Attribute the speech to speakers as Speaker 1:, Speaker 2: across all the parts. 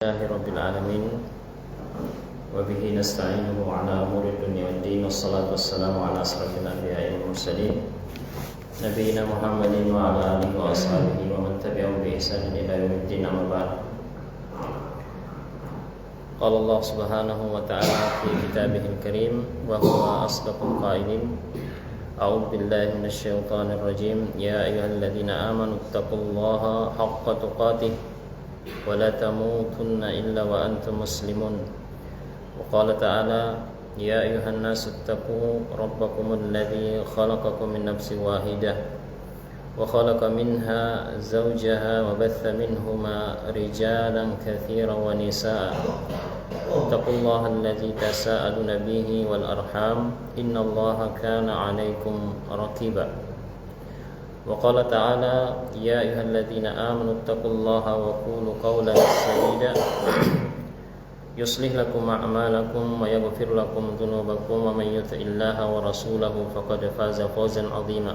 Speaker 1: لله رب العالمين وبه نستعينه على أمور الدنيا والدين والصلاة والسلام على أشرف الأنبياء والمرسلين نبينا محمد وعلى آله وأصحابه ومن تبعهم بإحسان إلى يوم الدين أما بعد. قال الله سبحانه وتعالى في كتابه الكريم وهو أصدق القائلين أعوذ بالله من الشيطان الرجيم يا أيها الذين آمنوا اتقوا الله حق تقاته ولا تموتن إلا وأنتم مسلمون. وقال تعالى يا أيها الناس اتقوا ربكم الذي خلقكم من نفس واحدة وخلق منها زوجها وبث منهما رجالا كثيرا ونساء اتقوا الله الذي تساءلون به والأرحام إن الله كان عليكم رقيبا. وقال تعالى يا أيها الذين آمنوا اتقوا الله وقولوا قولا سديدا يصلح لكم أعمالكم ويغفر لكم ذنوبكم ومن يطع الله ورسوله فقد فاز فوزا عظيما.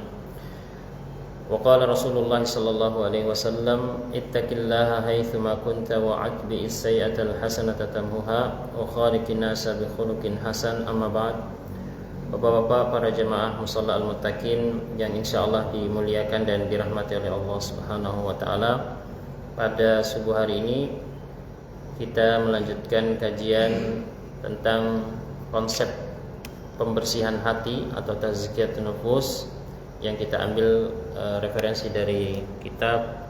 Speaker 1: وقال رسول الله صلى الله عليه وسلم اتق الله حيثما كنت وأتبع السيئة الحسنة تمحها وخالق الناس بخلق حسن. أما بعد. Bapak-bapak, para jemaah Musalla Al-Muttaqin yang insyaallah dimuliakan dan dirahmati oleh Allah Subhanahu wa taala. Pada subuh hari ini kita melanjutkan kajian tentang konsep pembersihan hati atau tazkiyatun nufus yang kita ambil referensi dari kitab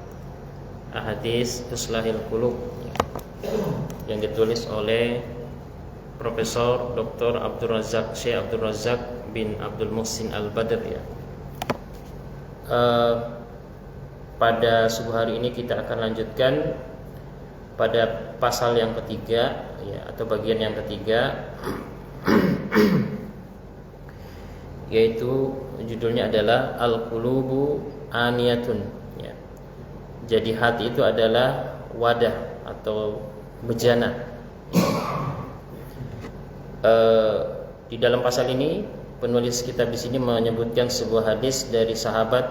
Speaker 1: Ahadits Islahil Qulub yang ditulis oleh Profesor Dr. Abdul Razak Syekh Abdul Razak bin Abdul Muhsin Al-Badr ya. Pada subuh hari ini kita akan lanjutkan pada pasal yang ketiga ya, atau bagian yang ketiga yaitu judulnya adalah Al-Qulubu Aniyatun ya. Jadi hati itu adalah wadah atau bejana. Di dalam pasal ini penulis kitab di sini menyebutkan sebuah hadis dari sahabat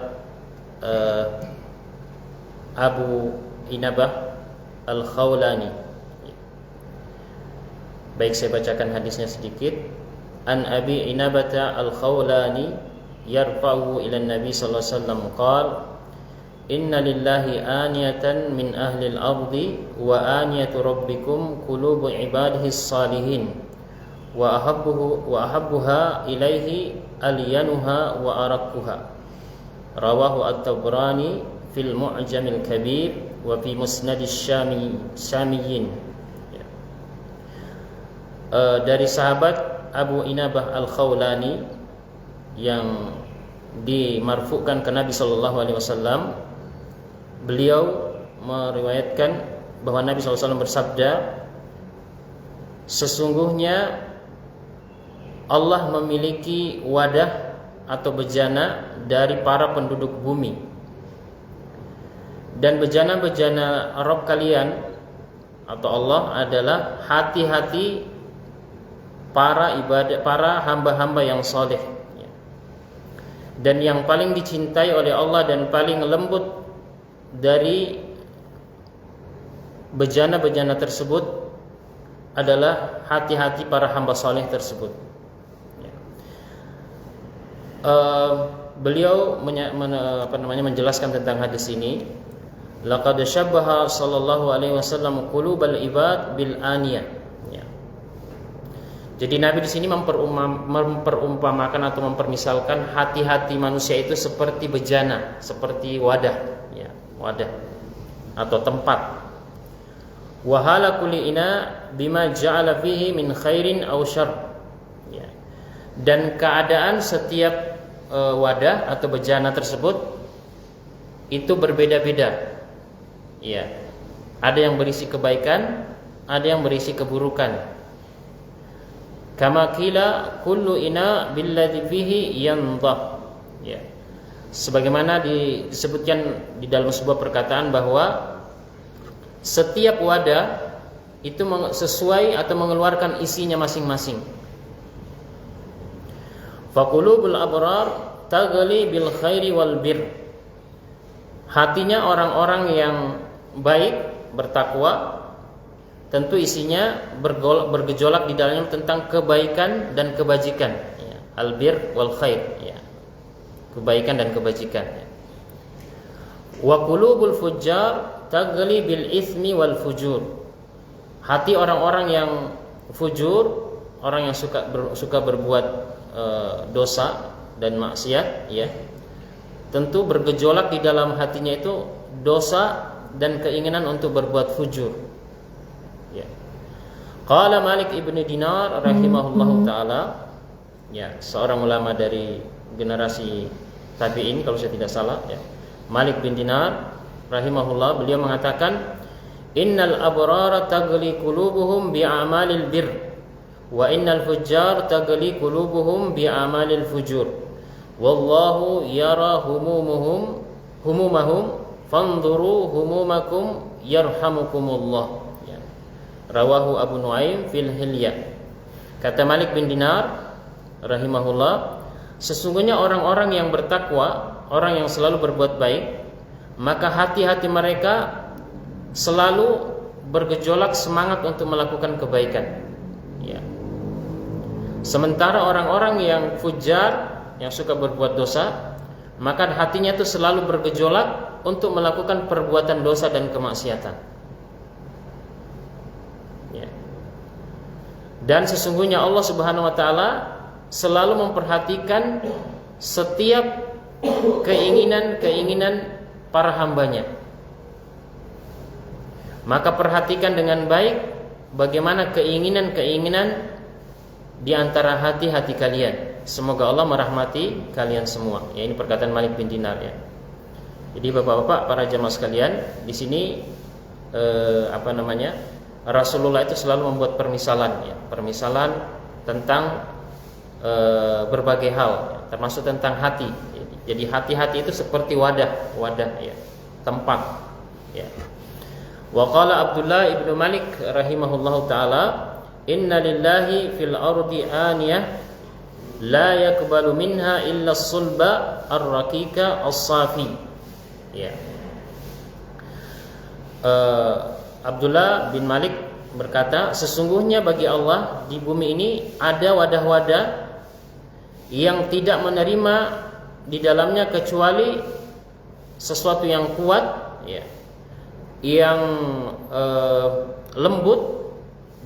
Speaker 1: Abu Inabah Al-Khawlani. Baik, saya bacakan hadisnya sedikit. An Abi Inabah Al-Khawlani yarfa'u ila Nabi sallallahu alaihi wasallam qala inna lillahi aniyatan min ahli al-ardi wa aniyatu rabbikum qulubu ibadihi salihin wa ahabbuha ilaihi aliyanuha wa arakuha. Rawahu at-Tabrani fil Mu'jamil Kabir wa fi Musnad Syamiyyin. Dari sahabat Abu Inabah Al-Khawlani yang dimarfu'kan ke Nabi sallallahu alaihi wasallam, beliau meriwayatkan bahwa Nabi sallallahu alaihi wasallam bersabda, sesungguhnya Allah memiliki wadah atau bejana dari para penduduk bumi, dan bejana-bejana Rabb kalian atau Allah adalah hati-hati para hamba-hamba yang saleh. Dan yang paling dicintai oleh Allah dan paling lembut dari bejana-bejana tersebut adalah hati-hati para hamba saleh tersebut. Beliau menjelaskan tentang hadis ini. Laqad syabbaha sallallahu alaihi wasallam qulubal ibad bil aniyah. Ya. Jadi Nabi di sini memperumpamakan atau mempermisalkan hati-hati manusia itu seperti bejana, seperti wadah, ya, wadah atau tempat. Wa hala kulli ina bima ja'ala fihi min khairin aw syarr. Ya. Dan keadaan setiap wadah atau bejana tersebut itu berbeda-beda. Ya. Ada yang berisi kebaikan, ada yang berisi keburukan. Kama qila kullu ina billadhi fihi yanḍah. Ya. Sebagaimana disebutkan di dalam sebuah perkataan bahwa setiap wadah itu sesuai atau mengeluarkan isinya masing-masing. Faqulubul abrar taghli bil khairi wal bir. Hatinya orang-orang yang baik, bertakwa, tentu isinya bergejolak di dalamnya tentang kebaikan dan kebajikan, ya. Albir wal khair, ya. Kebaikan dan kebajikan, ya. Wa qulubul fujjar taghli bil itsmi wal fujur. Hati orang-orang yang fujur, orang yang suka berbuat dosa dan maksiat, ya, tentu bergejolak di dalam hatinya itu dosa dan keinginan untuk berbuat fujur, ya. Qala Malik ibn Dinar rahimahullahu taala, ya, seorang ulama dari generasi tabi'in kalau saya tidak salah, ya. Malik bin Dinar rahimahullah, beliau mengatakan, innal abrara taghli qulubuhum bi a'malil bir wa innal fujjar taghli qulubuhum bi a'malil fujur wallahu yara humumahum fanzuru humumakum yarhamukumullah, ya. Rawahu Abu Nuaim fil Hilyah. Kata Malik bin Dinar rahimahullah, sesungguhnya orang-orang yang bertakwa, orang yang selalu berbuat baik, maka hati-hati mereka selalu bergejolak semangat untuk melakukan kebaikan, ya. Sementara orang-orang yang fujar, yang suka berbuat dosa, maka hatinya itu selalu bergejolak untuk melakukan perbuatan dosa dan kemaksiatan, ya. Dan sesungguhnya Allah Subhanahu wa taala selalu memperhatikan setiap keinginan-keinginan para hambanya. Maka perhatikan dengan baik bagaimana keinginan-keinginan di antara hati-hati kalian. Semoga Allah merahmati kalian semua. Ya, ini perkataan Malik bin Dinar, ya. Jadi bapak-bapak, para jamaah sekalian, di sini Rasulullah itu selalu membuat permisalan, ya, permisalan tentang berbagai hal, ya, termasuk tentang hati. Jadi hati-hati itu seperti wadah, ya, tempat, ya. Wa qala Abdullah ibnu Malik rahimahullahu taala, inna lillahi fil ardi aniyah la yakbalu minha illa as-sulba ar-raqiqa as-safi, ya. Abdullah bin Malik berkata, sesungguhnya bagi Allah di bumi ini ada wadah-wadah yang tidak menerima di dalamnya kecuali sesuatu yang kuat, ya, yang lembut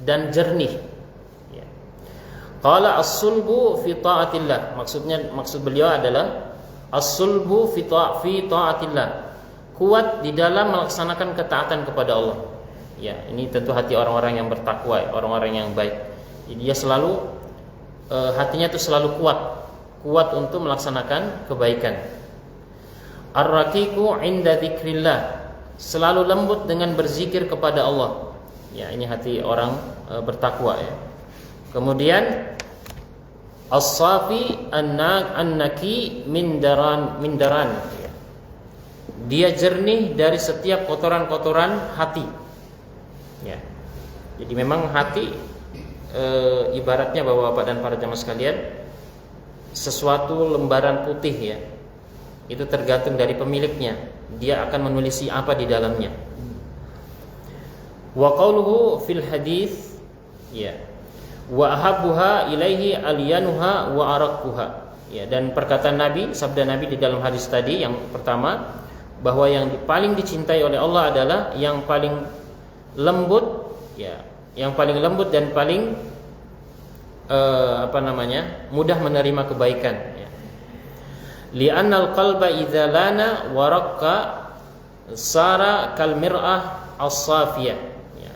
Speaker 1: dan jernih, ya. Qala as-sulbu fi ta'atillah, maksud beliau adalah as-sulbu fi ta'atillah, kuat di dalam melaksanakan ketaatan kepada Allah, ya. Ini tentu hati orang-orang yang bertakwa, orang-orang yang baik. Jadi dia selalu hatinya itu selalu kuat untuk melaksanakan kebaikan. Ar-raqiqu 'inda dzikrillah, selalu lembut dengan berzikir kepada Allah, ya. Ini hati orang bertakwa, ya. Kemudian as-safi an-naqi min daran, ya. Dia jernih dari setiap kotoran-kotoran hati, ya. Jadi memang hati ibaratnya Bapak-bapak dan para jamaah sekalian, sesuatu lembaran putih, ya. Itu tergantung dari pemiliknya, dia akan menulis apa di dalamnya. Wa qauluhu fil hadis, ya, wa ahabbuha ilaihi alyanuha wa araqquha, ya. Dan perkataan Nabi, sabda Nabi di dalam hadis tadi yang pertama, bahwa yang paling dicintai oleh Allah adalah yang paling lembut, ya, yang paling lembut dan paling mudah menerima kebaikan, ya. Li'annal qalba idza lana wa raqqa sara kal mir'ah as-safiyah, ya.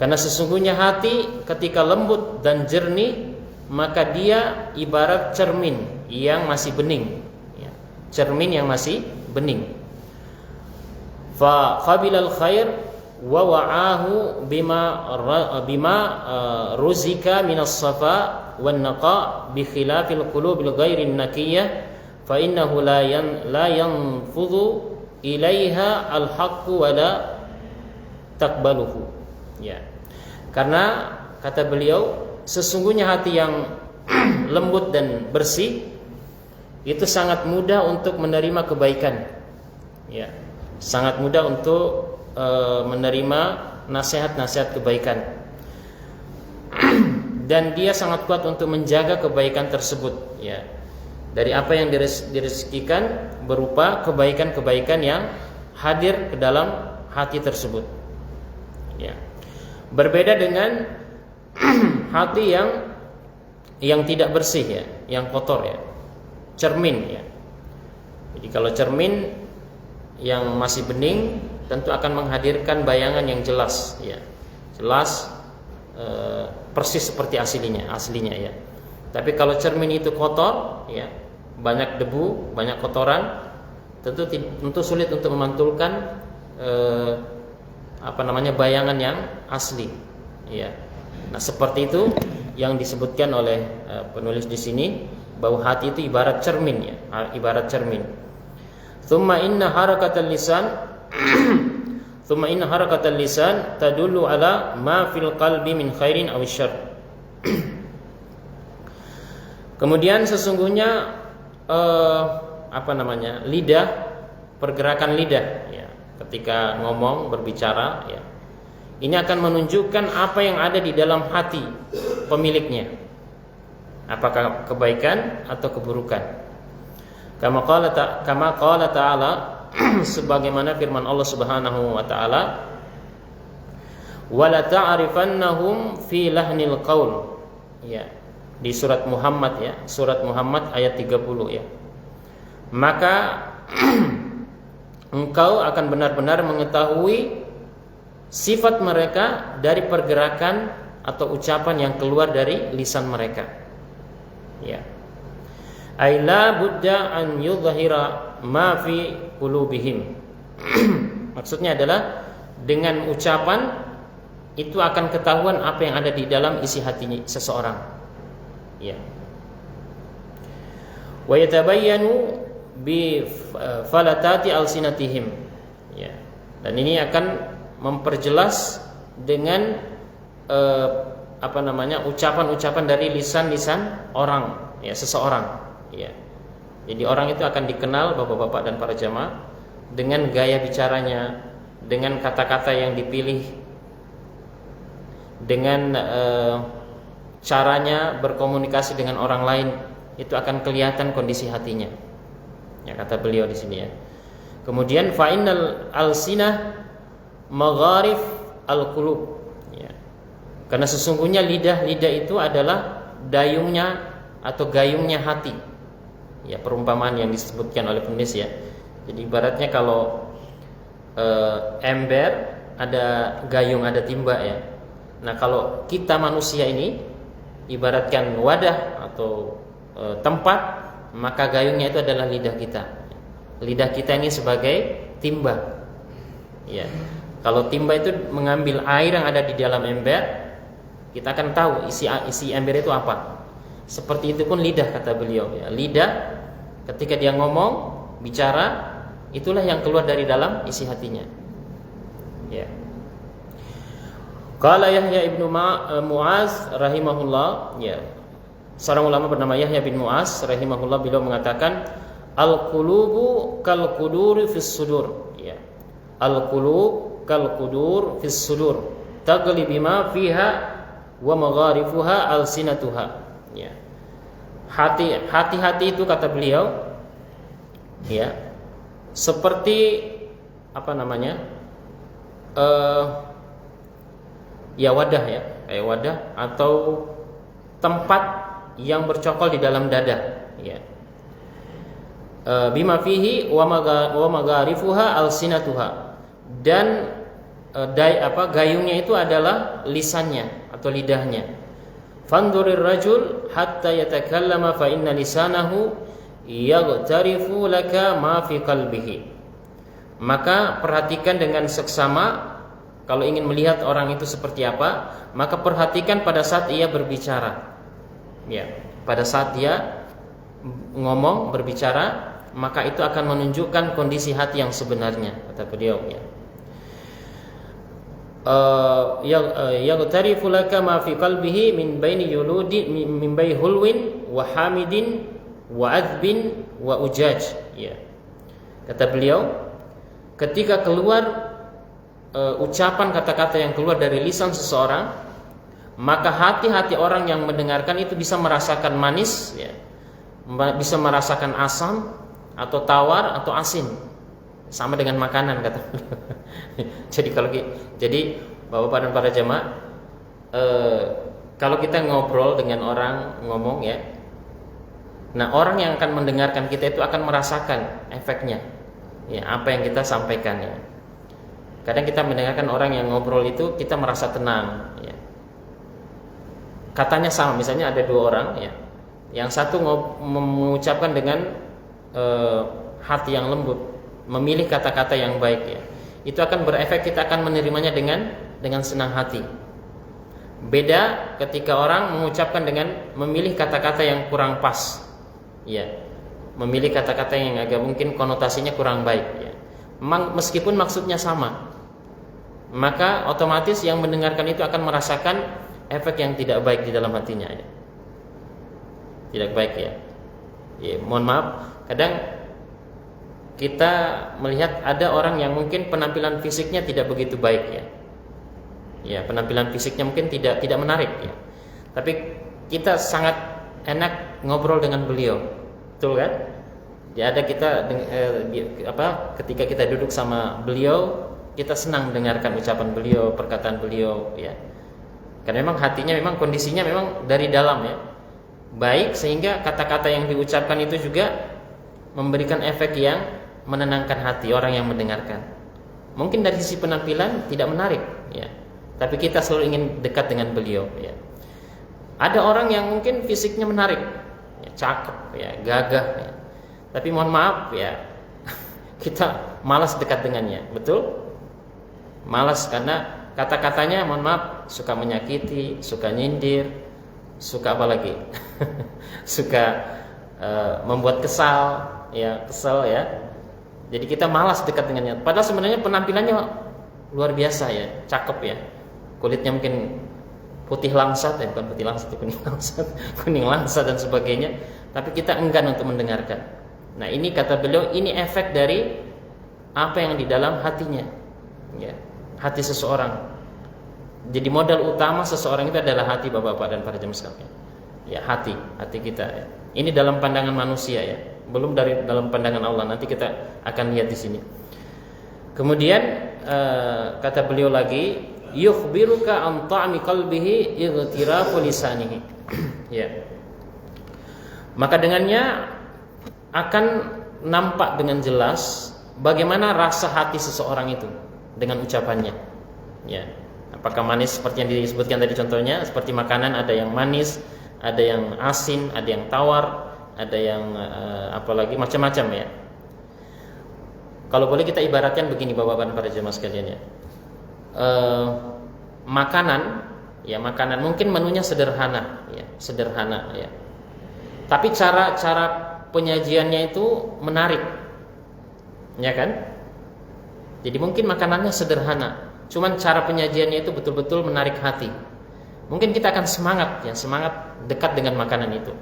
Speaker 1: Karena sesungguhnya hati ketika lembut dan jernih, maka dia ibarat cermin yang masih bening, ya. Cermin yang masih bening. Fa qabilal khair wa wa'ahu bima ruzika minas safa wan naqa bi khilafil qulubil ghairin naqiyah fa innahu la yanfudhu ilaiha al-haqqu wa la taqbaluhu, ya. Karena kata beliau, sesungguhnya hati yang lembut dan bersih itu sangat mudah untuk menerima kebaikan, ya. Sangat mudah untuk menerima nasihat-nasihat kebaikan. Dan dia sangat kuat untuk menjaga kebaikan tersebut, ya. Dari apa yang direzekikan berupa kebaikan-kebaikan yang hadir ke dalam hati tersebut. Ya. Berbeda dengan hati yang tidak bersih, ya, yang kotor, ya. Cermin, ya. Jadi kalau cermin yang masih bening tentu akan menghadirkan bayangan yang jelas, ya. Jelas, persis seperti aslinya, ya. Tapi kalau cermin itu kotor, ya, banyak debu, banyak kotoran, tentu sulit untuk memantulkan bayangan yang asli, ya. Nah, seperti itu yang disebutkan oleh penulis di sini, bahwa hati itu ibarat cermin, ya, ibarat cermin. Tsumma inna harakatal lisan tadullu ala ma fil qalbi min khairin aw syarr. Kemudian sesungguhnya lidah, pergerakan lidah, ya, ketika ngomong, berbicara, ya, ini akan menunjukkan apa yang ada di dalam hati pemiliknya, apakah kebaikan atau keburukan. Kama qala ta'ala, sebagaimana firman Allah Subhanahu wa taala, wala ta'rifannahum fi lahnil qaul, ya, di surat Muhammad, ya, surat Muhammad ayat 30, ya. Maka engkau akan benar-benar mengetahui sifat mereka dari pergerakan atau ucapan yang keluar dari lisan mereka, ya. Aila budda an yudhhira ma fi qulubihim. Maksudnya adalah dengan ucapan itu akan ketahuan apa yang ada di dalam isi hatinya seseorang, ya. Wa yatabayyanu bi falatati alsinatihim, ya. Dan ini akan memperjelas dengan ucapan-ucapan dari lisan-lisan orang, ya, seseorang, ya. Jadi orang itu akan dikenal, bapak-bapak dan para jamaah, dengan gaya bicaranya, dengan kata-kata yang dipilih, dengan caranya berkomunikasi dengan orang lain, itu akan kelihatan kondisi hatinya, ya, kata beliau di sini, ya. Kemudian fa innal alsinah magharif al-qulub, ya. Karena sesungguhnya lidah itu adalah dayungnya atau gayungnya hati, ya, perumpamaan yang disebutkan oleh penulis, ya. Jadi ibaratnya kalau ember ada gayung, ada timba, ya. Nah, kalau kita manusia ini ibaratkan wadah atau tempat, maka gayungnya itu adalah lidah kita. Lidah kita ini sebagai timba, ya. Kalau timba itu mengambil air yang ada di dalam ember, kita akan tahu isi ember itu apa. Seperti itu pun lidah, kata beliau, ya. Lidah ketika dia ngomong, bicara, itulah yang keluar dari dalam isi hatinya, ya. Qala Yahya ibnu Mu'az rahimahullah, ya. Seorang ulama bernama Yahya bin Mu'az rahimahullah, beliau mengatakan, al-qulubu kal quduri fis sudur, ya. Al-qulub kal qudur fis sudur tagli bima fiha wa magharifuha alsinatuha, ya. Hati-hati itu, kata beliau, ya, seperti wadah, ya, kayak wadah atau tempat yang bercokol di dalam dada, ya. Bima fihi wa magharifuha alsinatuha, dan gayungnya itu adalah lisannya atau lidahnya. Fandurir rajul hatta yatakallama fa inna lisanahu yaghtarifu laka ma fi qalbihi. Maka perhatikan dengan seksama, kalau ingin melihat orang itu seperti apa, maka perhatikan pada saat ia berbicara, ya. Pada saat dia ngomong, berbicara, maka itu akan menunjukkan kondisi hati yang sebenarnya, kata beliau, ya. Yaghtarifu laka ma fi qalbihi min baini yuludi min baini hulwin wa hamidin wa adbin wa ujaj, ya. Kata beliau, ketika keluar ucapan kata-kata yang keluar dari lisan seseorang, maka hati-hati orang yang mendengarkan itu bisa merasakan manis, ya, bisa merasakan asam atau tawar atau asin, sama dengan makanan kata. Jadi Bapak dan para jemaah, kalau kita ngobrol dengan orang, ngomong ya, nah orang yang akan mendengarkan kita itu akan merasakan efeknya, ya, apa yang kita sampaikan ya. Kadang kita mendengarkan orang yang ngobrol itu kita merasa tenang, ya. Katanya sama, misalnya ada dua orang, ya, yang satu mengucapkan dengan hati yang lembut, memilih kata-kata yang baik, ya, itu akan berefek, kita akan menerimanya dengan senang hati. Beda ketika orang mengucapkan dengan memilih kata-kata yang kurang pas, ya, memilih kata-kata yang agak mungkin konotasinya kurang baik, ya. Meskipun maksudnya sama, maka otomatis yang mendengarkan itu akan merasakan efek yang tidak baik di dalam hatinya, ya. Tidak baik, ya. Ya, mohon maaf, kadang kita melihat ada orang yang mungkin penampilan fisiknya tidak begitu baik, ya. Ya, penampilan fisiknya mungkin tidak menarik, ya. Tapi kita sangat enak ngobrol dengan beliau, betul kan? Ya, ada kita ketika kita duduk sama beliau, kita senang mendengarkan ucapan beliau, perkataan beliau, ya. Karena memang hatinya, memang kondisinya memang dari dalam, ya, baik, sehingga kata-kata yang diucapkan itu juga memberikan efek yang menenangkan hati orang yang mendengarkan. Mungkin dari sisi penampilan tidak menarik, ya, tapi kita selalu ingin dekat dengan beliau, ya. Ada orang yang mungkin fisiknya menarik, ya, cakep, ya, gagah, ya. Tapi mohon maaf, ya, kita malas dekat dengannya, betul? Malas karena kata-katanya, mohon maaf, suka menyakiti, suka nyindir, suka apa lagi? Suka membuat kesal, ya, ya. Jadi kita malas dekat dengannya. Padahal sebenarnya penampilannya luar biasa, ya, cakep, ya. Kulitnya mungkin putih langsat, ya, bukan putih langsat, kuning langsat dan sebagainya. Tapi kita enggan untuk mendengarkan. Nah, ini kata beliau, ini efek dari apa yang di dalam hatinya, ya, hati seseorang. Jadi modal utama seseorang itu adalah hati, Bapak-bapak dan para jemaah sekalian. Ya, hati kita, ya. Ini dalam pandangan manusia, ya, belum dari dalam pandangan Allah. Nanti kita akan lihat di sini. Kemudian kata beliau lagi, yukhbiruka an ta'mi qalbihi ightirafu lisanihi. Ya. Maka dengannya akan nampak dengan jelas bagaimana rasa hati seseorang itu dengan ucapannya, ya. Apakah manis seperti yang disebutkan tadi contohnya, seperti makanan, ada yang manis, ada yang asin, ada yang tawar, ada yang apalagi macam-macam, ya. Kalau boleh kita ibaratkan begini, Bapak-bapak dan para jemaah sekalian, ya. Makanan, ya, makanan mungkin menunya sederhana, ya, sederhana, ya. Tapi cara penyajiannya itu menarik, ya kan? Jadi mungkin makanannya sederhana, cuman cara penyajiannya itu betul-betul menarik hati. Mungkin kita akan semangat, ya, semangat dekat dengan makanan itu.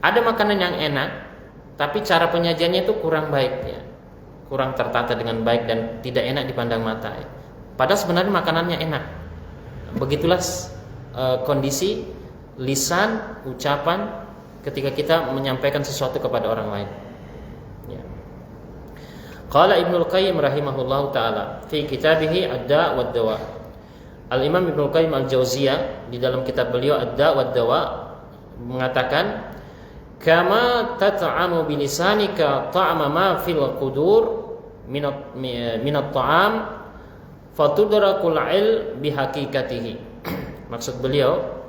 Speaker 1: Ada makanan yang enak, tapi cara penyajiannya itu kurang baik, ya, kurang tertata dengan baik dan tidak enak dipandang mata, ya. Padahal sebenarnya makanannya enak. Begitulah kondisi lisan, ucapan ketika kita menyampaikan sesuatu kepada orang lain, ya. Qala Ibnul Qayyim rahimahullahu taala fi kitabih Ad-Da' wad-Dawa. Al-Imam Ibnul Qayyim Al-Jauziyah di dalam kitab beliau Ad-Da' wad-Dawa mengatakan, kama tat'amu bilisanika ta'ama ma fil qudur minat ta'am fatudrakul il bihaqiqatihi. Maksud beliau,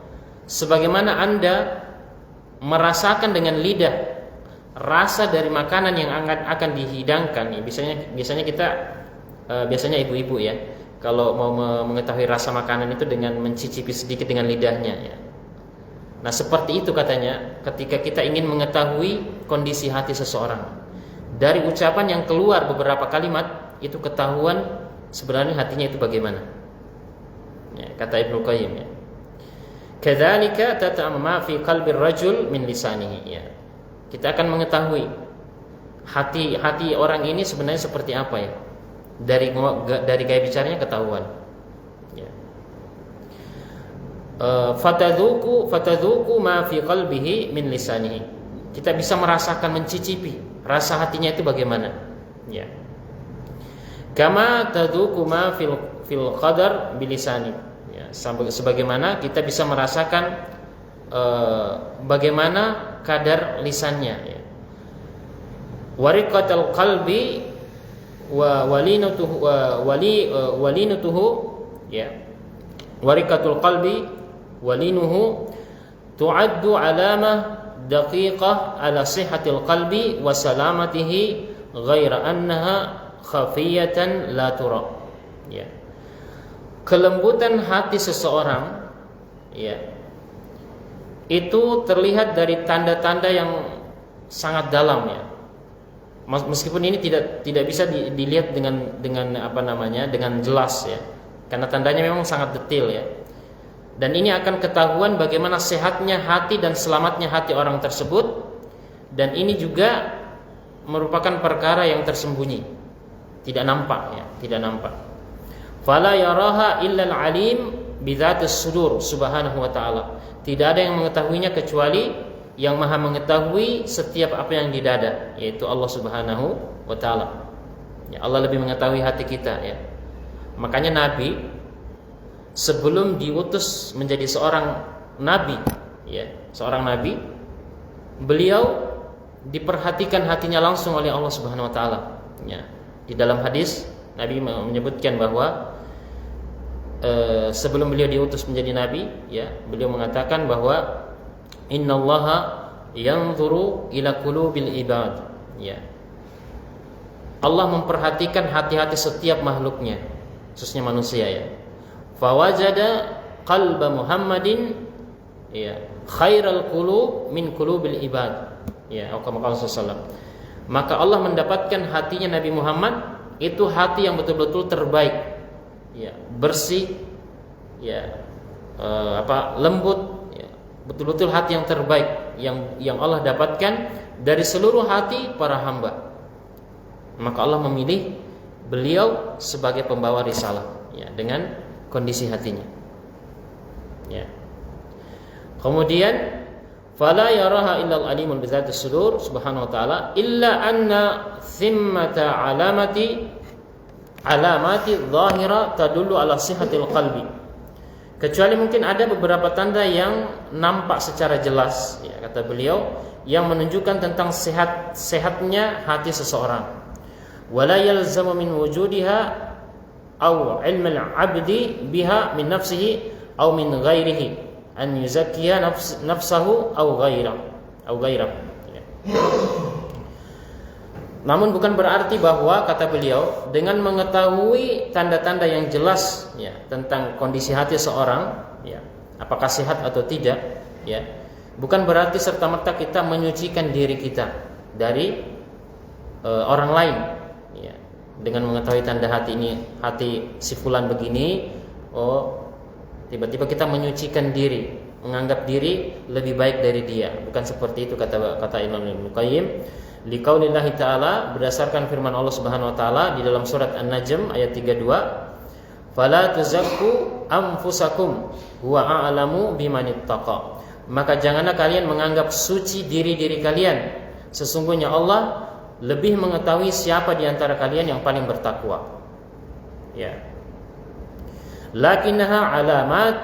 Speaker 1: sebagaimana Anda merasakan dengan lidah rasa dari makanan yang akan dihidangkan, ya. Biasanya kita biasanya ibu-ibu, ya, kalau mau mengetahui rasa makanan itu dengan mencicipi sedikit dengan lidahnya, ya. Nah, seperti itu katanya ketika kita ingin mengetahui kondisi hati seseorang. Dari ucapan yang keluar beberapa kalimat itu ketahuan sebenarnya hatinya itu bagaimana, ya, kata Ibnu Qayyim, ya. Kadzalika tat'amu ma fi qalbi rajul min lisanihi, ya. Kita akan mengetahui hati orang ini sebenarnya seperti apa, ya. dari gaya bicaranya ketahuan. Ya. Fatadzuku ma fi qalbihi min lisanihi. Kita bisa merasakan, mencicipi rasa hatinya itu bagaimana. Ya. Kama tadzuku ma fil qadar bilisani. Ya, sebagaimana kita bisa merasakan bagaimana kadar lisannya. Ya. Wariqatul qalbi wa walinutuhu ya. Wariqatul qalbi walinuhu tu'addu alamah daqiqah ala sihhatil qalbi wa salamatihi ghaira annaha khafiyatan la tura. Ya. Kelembutan hati seseorang ya, itu terlihat dari tanda-tanda yang sangat dalam ya. Meskipun ini tidak bisa dilihat dengan apa namanya, dengan jelas ya. Karena tandanya memang sangat detail ya. Dan ini akan ketahuan bagaimana sehatnya hati dan selamatnya hati orang tersebut. Dan ini juga merupakan perkara yang tersembunyi, tidak nampak ya, tidak nampak. Fala yaraha illa al-alim bidzatis sudur subhanahu wa ta'ala. Tidak ada yang mengetahuinya kecuali yang maha mengetahui setiap apa yang di dada, yaitu Allah subhanahu wa ta'ala. Ya, Allah lebih mengetahui hati kita ya. Makanya Nabi sebelum diutus menjadi seorang nabi ya, seorang nabi, beliau diperhatikan hatinya langsung oleh Allah Subhanahu wa taala ya. Di dalam hadis Nabi menyebutkan bahwa sebelum beliau diutus menjadi nabi ya, beliau mengatakan bahwa innallaha yanzuru ila qulubil ibad ya. Allah memperhatikan hati-hati setiap makhluknya, khususnya manusia ya. Fawajada qalba Muhammadin ya khairal qulub min qulubil ibad ya, atau kama sallallahu. Maka Allah mendapatkan hatinya Nabi Muhammad itu hati yang betul-betul terbaik ya, bersih ya, lembut ya, betul-betul hati yang terbaik yang Allah dapatkan dari seluruh hati para hamba. Maka Allah memilih beliau sebagai pembawa risalah ya, dengan kondisi hatinya ya. Kemudian fala yaraha illal alimul bizati sudur subhanahu wa ta'ala illa anna thimmata alamati zahira tadullu ala sihhatil qalbi. Kecuali mungkin ada beberapa tanda yang nampak secara jelas ya, kata beliau, yang menunjukkan tentang sehatnya hati seseorang. Wala yalzamu min wujudiha aw ilmu al-'abdi biha min nafsihi aw min ghairihi an yuzakkiya nafsahu aw ghairah ya. Namun bukan berarti bahwa, kata beliau, dengan mengetahui tanda-tanda yang jelas ya tentang kondisi hati seorang ya, apakah sehat atau tidak ya, bukan berarti serta-merta kita menyucikan diri kita dari orang lain ya. Dengan mengetahui tanda hati ini, hati si fulan begini, oh tiba-tiba kita menyucikan diri, menganggap diri lebih baik dari dia. Bukan seperti itu kata Imam Ibnu Qayyim. Liqaulillahi ta'ala, berdasarkan firman Allah Subhanahu wa taala di dalam surat An-Najm ayat 32, fala tuzakku anfusakum huwa a'lamu bimanittaqa. Maka janganlah kalian menganggap suci diri-diri kalian, sesungguhnya Allah lebih mengetahui siapa di antara kalian yang paling bertakwa. Ya. Lakinnaha alamat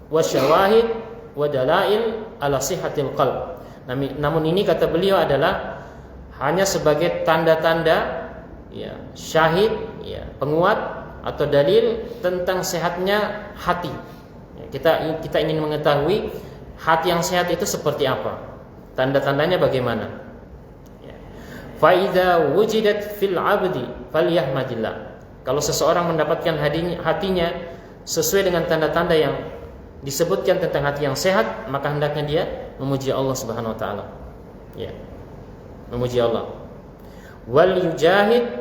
Speaker 1: wa syawahid wa dalail ala sihhatil qalb. Namun ini, kata beliau, adalah hanya sebagai tanda-tanda ya, syahid ya, penguat atau dalil tentang sehatnya hati. Ya, kita ingin mengetahui hati yang sehat itu seperti apa. Tanda-tandanya bagaimana? Faida wujidat fil abdi falyahmadillah. Kalau seseorang mendapatkan hatinya sesuai dengan tanda-tanda yang disebutkan tentang hati yang sehat, maka hendaknya dia memuji Allah Subhanahu wa taala. Ya. Memuji Allah. Wal yujahid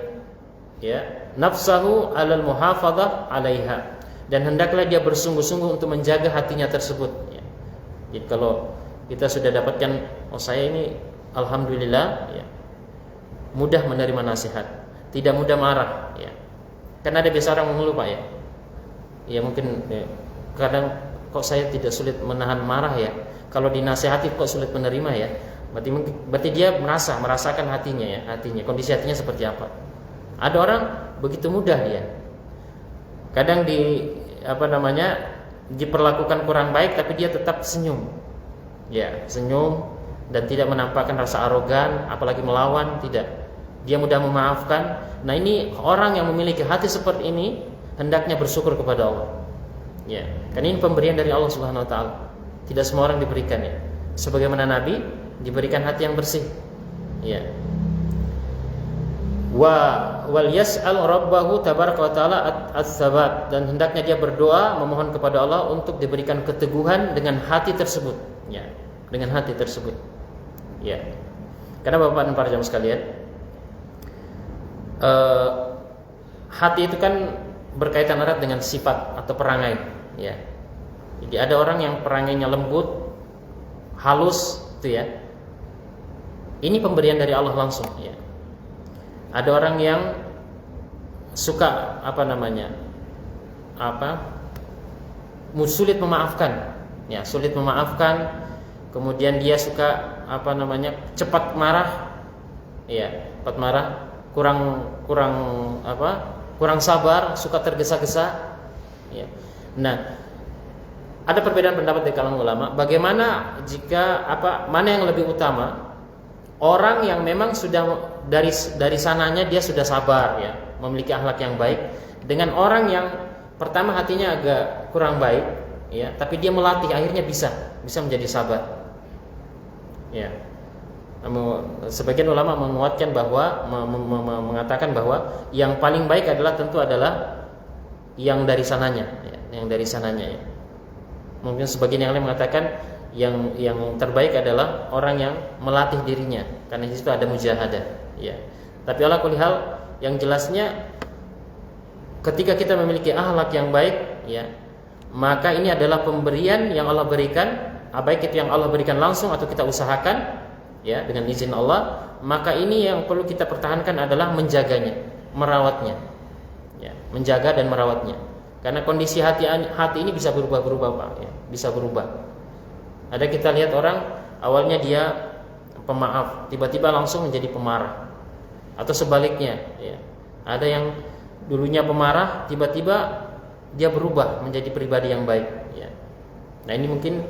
Speaker 1: ya nafsahu 'alal muhafadzah 'alaiha. Dan hendaklah dia bersungguh-sungguh untuk menjaga hatinya tersebut ya. Jadi kalau kita sudah dapatkan, oh saya ini alhamdulillah ya, mudah menerima nasihat, tidak mudah marah ya. Karena ada biasa orang mengeluh Pak ya. Ya mungkin ya, kadang kok saya tidak sulit menahan marah ya. Kalau dinasehati kok sulit menerima ya. Berarti dia merasakan hatinya ya, kondisi hatinya seperti apa. Ada orang begitu mudah dia. Kadang diperlakukan kurang baik tapi dia tetap senyum. Ya, senyum dan tidak menampakkan rasa arogan, apalagi melawan, tidak. Dia mudah memaafkan. Nah, ini orang yang memiliki hati seperti ini hendaknya bersyukur kepada Allah. Ya, karena ini pemberian dari Allah Subhanahu wa taala. Tidak semua orang diberikan ya. Sebagaimana Nabi diberikan hati yang bersih. Ya. Wal yas'al rabbahu tabaraka wa ta'ala as-sabat, dan hendaknya dia berdoa memohon kepada Allah untuk diberikan keteguhan dengan hati tersebut. Ya, dengan hati tersebut. Ya. Karena Bapak dan para jamaah sekalian, hati itu kan berkaitan erat dengan sifat atau perangai, ya. Jadi ada orang yang perangainya lembut, halus, itu ya. Ini pemberian dari Allah langsung, ya. Ada orang yang suka sulit memaafkan, ya, sulit memaafkan. Kemudian dia suka cepat marah, ya, cepat marah, kurang sabar, suka tergesa-gesa, ya. Nah, ada perbedaan pendapat di kalangan ulama. Bagaimana mana yang lebih utama? Orang yang memang sudah dari sananya dia sudah sabar, ya, memiliki akhlak yang baik, dengan orang yang pertama hatinya agak kurang baik, ya, tapi dia melatih akhirnya bisa menjadi sabar. Ya. Sebagian ulama menguatkan bahwa mengatakan bahwa yang paling baik tentu adalah yang dari sananya, ya, yang dari sananya, ya. Mungkin sebagian yang lain mengatakan yang terbaik adalah orang yang melatih dirinya, karena di situ ada mujahadah, ya. Tapi ala kulli hal, yang jelasnya ketika kita memiliki akhlak yang baik, ya, maka ini adalah pemberian yang Allah berikan, baik itu yang Allah berikan langsung atau kita usahakan, ya, dengan izin Allah. Maka ini yang perlu kita pertahankan adalah menjaganya, merawatnya, ya, menjaga dan merawatnya. Karena kondisi hati ini bisa berubah-berubah, Pak, ya, bisa berubah. Ada kita lihat orang awalnya dia pemaaf, tiba-tiba langsung menjadi pemarah, atau sebaliknya, ya. Ada yang dulunya pemarah, tiba-tiba dia berubah menjadi pribadi yang baik, ya. Nah, ini mungkin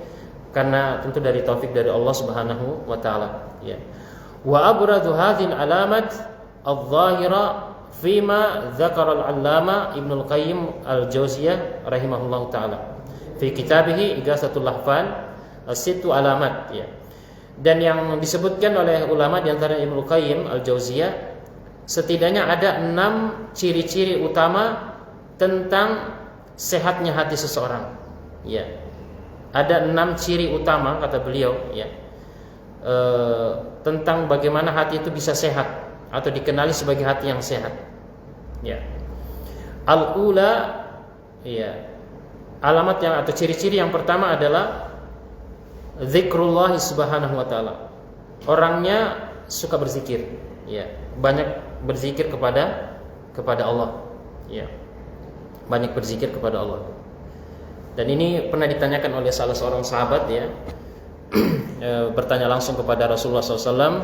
Speaker 1: karena tentu dari taufik dari Allah Subhanahu wa taala, ya. Wa abradu hadhil alamat adh-dhahira fima dzakara al-allama Ibnu Qayyim al-Jauziyah rahimahullahu taala fi kitabih Ighatsatul Lahfan as-sittu alamat, ya. Dan yang disebutkan oleh ulama di antara Ibnu Qayyim al-Jauziyah, setidaknya ada 6 ciri-ciri utama tentang sehatnya hati seseorang, ya. Ada 6 ciri utama, kata beliau, ya, tentang bagaimana hati itu bisa sehat atau dikenali sebagai hati yang sehat, ya. Al-ula, ya, alamat yang atau ciri-ciri yang pertama adalah zikrullah subhanahu wa ta'ala. Orangnya suka berzikir, ya, banyak berzikir kepada Allah, ya, banyak berzikir kepada Allah. Dan ini pernah ditanyakan oleh salah seorang sahabat, ya, bertanya langsung kepada Rasulullah SAW,